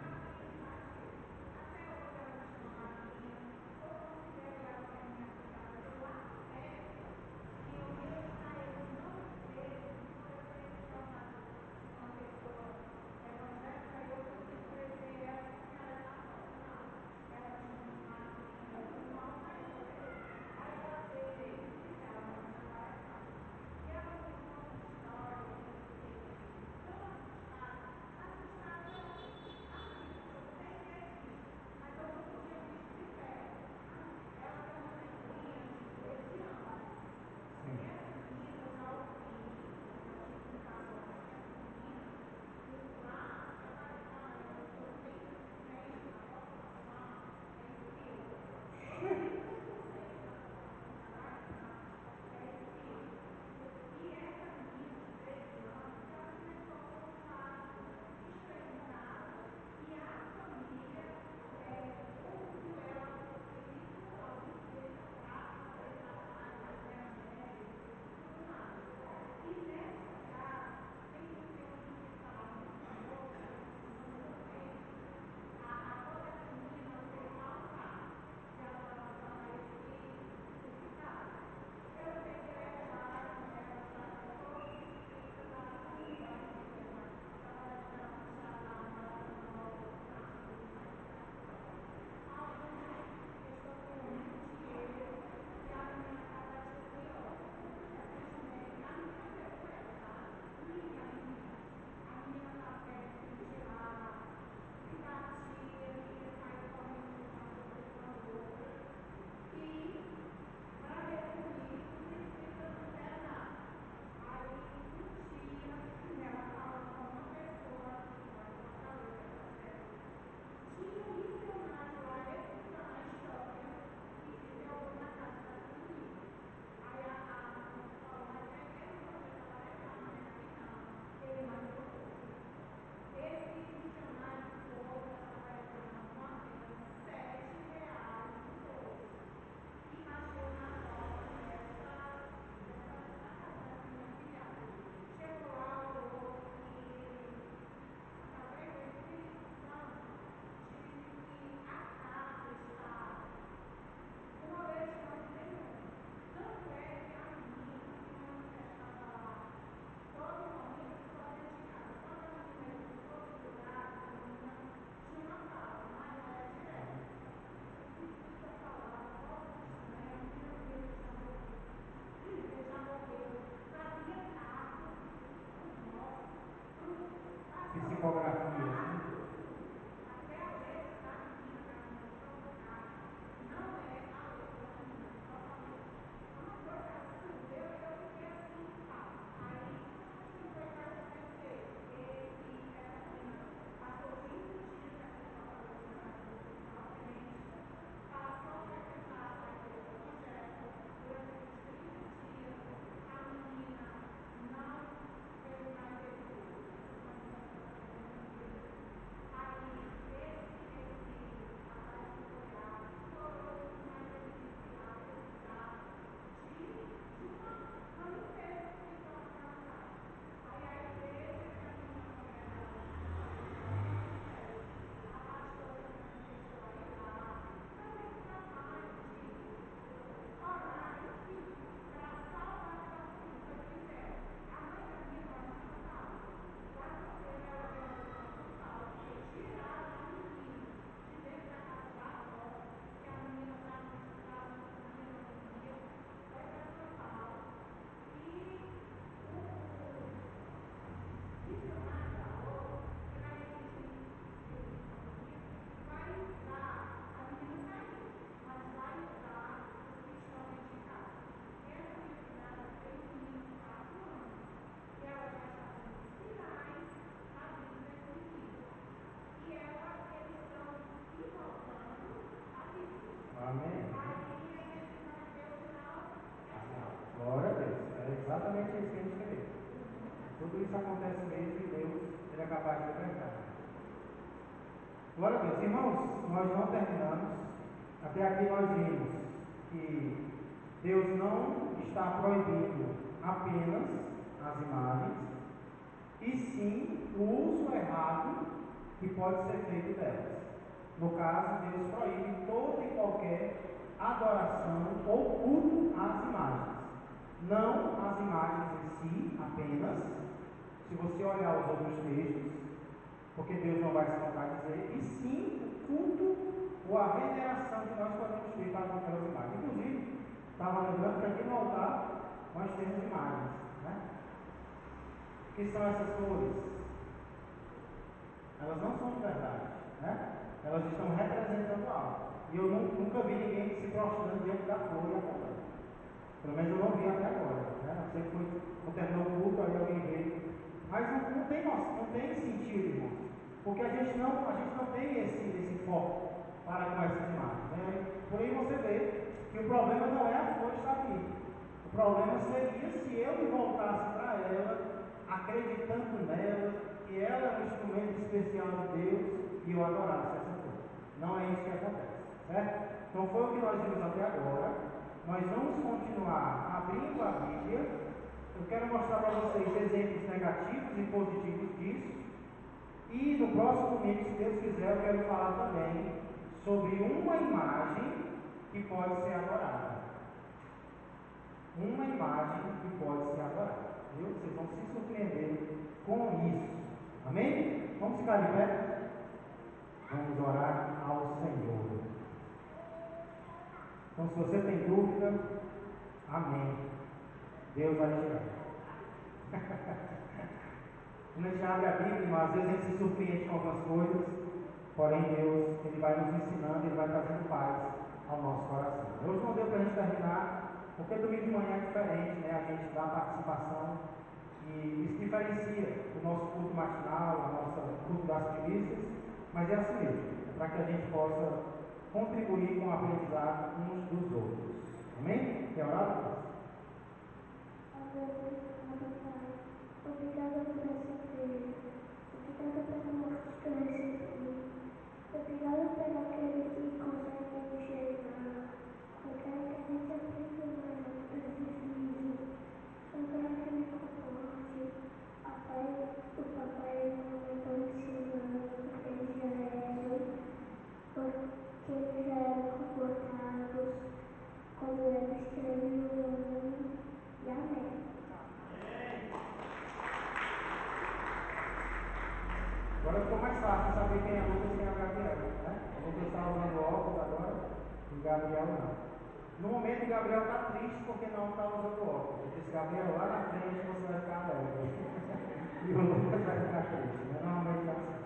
exatamente isso que a gente crê. Tudo isso acontece mesmo e Deus ele é capaz de libertar. Glória a Deus. Irmãos, nós não terminamos. Até aqui nós vimos que Deus não está proibindo apenas as imagens, e sim o uso errado que pode ser feito delas. No caso, Deus proíbe toda e qualquer adoração ou culto às imagens. Não as imagens em si apenas, se você olhar os outros textos, porque Deus não vai se contradizer, e sim o culto ou a veneração que nós podemos ter para aquelas imagens. Inclusive, estava lembrando que aqui no altar nós temos imagens, né? O que são essas cores? Elas não são de verdade, né? Elas estão representando algo. E eu nunca vi ninguém se prostrando diante da flor e adorando. Pelo menos eu não vi até agora, né? Não sei se foi, quando terminou o culto, aí alguém veio. Mas não tem sentido, irmãos. Porque a gente não tem esse foco para com essas imagens, né? Por aí você vê que o problema não é a flor estar aqui. O problema seria se eu me voltasse para ela, acreditando nela, que ela é um instrumento especial de Deus, e eu adorasse essa flor. Não é isso que acontece, certo? Então foi o que nós vimos até agora. Nós vamos continuar abrindo a Bíblia. Eu quero mostrar para vocês exemplos negativos e positivos disso. E no próximo domingo, se Deus quiser, eu quero falar também sobre uma imagem que pode ser adorada. Uma imagem que pode ser adorada. Viu? Vocês vão se surpreender com isso. Amém? Vamos ficar de pé? Vamos orar ao Senhor. Então, se você tem dúvida, amém. Deus vai tirar. Quando a gente abre a Bíblia, às vezes a gente se surpreende com algumas coisas, porém Deus, Ele vai nos ensinando, Ele vai trazendo paz ao nosso coração. Hoje não deu para a gente terminar, porque domingo de manhã é diferente, né? A gente dá participação, e isso diferencia o nosso culto matinal, o nosso culto das primícias, mas é assim mesmo, para que a gente possa contribuir com o aprendizado uns dos outros. Amém? Quer orar? Obrigada por essa igreja. Obrigada pela morte que eu recebi. Obrigada por aquele que consegue enxergar. Eu quero que a gente aprenda mais outras difíceis. Eu quero que me comporte. O papai e a mamãe estão ensinando, porque eles já eram comportados como eles escrevem no mundo. E amém. Agora ficou mais fácil saber quem é Lucas e quem é o Gabriel, né? O Lucas está usando óculos agora, e o Gabriel não. No momento o Gabriel está triste porque não está usando óculos. Ele disse, Gabriel, lá na frente você vai ficar alegre. E o Lucas vai ficar triste, né? Normalmente é assim.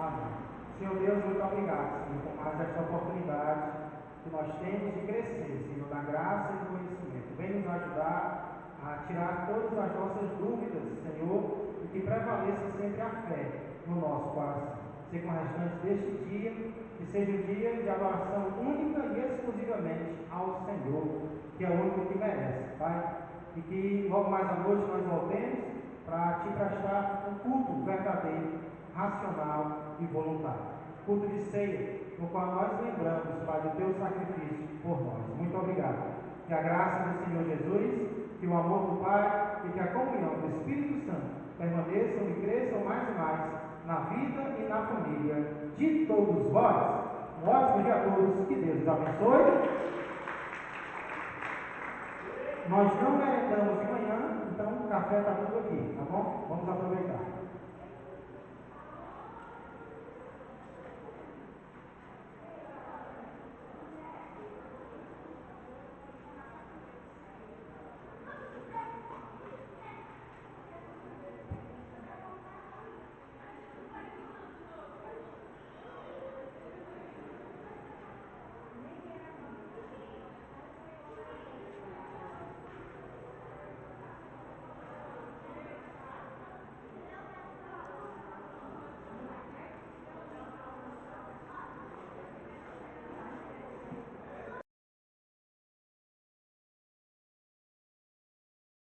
Amém. Senhor Deus, muito obrigado, Senhor, por mais esta oportunidade que nós temos de crescer, Senhor, na graça e no conhecimento. Vem nos ajudar a tirar todas as nossas dúvidas, Senhor, e que prevaleça sempre a fé no nosso coração. Seja com o restante deste dia, que seja um dia de adoração única e exclusivamente ao Senhor, que é o único que merece, Pai. E que logo mais à noite nós voltemos para te prestar um culto verdadeiro, racional e voluntário. Culto de ceia, no qual nós lembramos, Pai, do teu sacrifício por nós. Muito obrigado. Que a graça do Senhor Jesus, que o amor do Pai e que a comunhão do Espírito Santo permaneçam e cresçam mais e mais na vida e na família de todos vós. Um ótimo dia a todos, que Deus os abençoe. Nós não merendamos de manhã, então o café está tudo aqui, tá bom? Vamos aproveitar.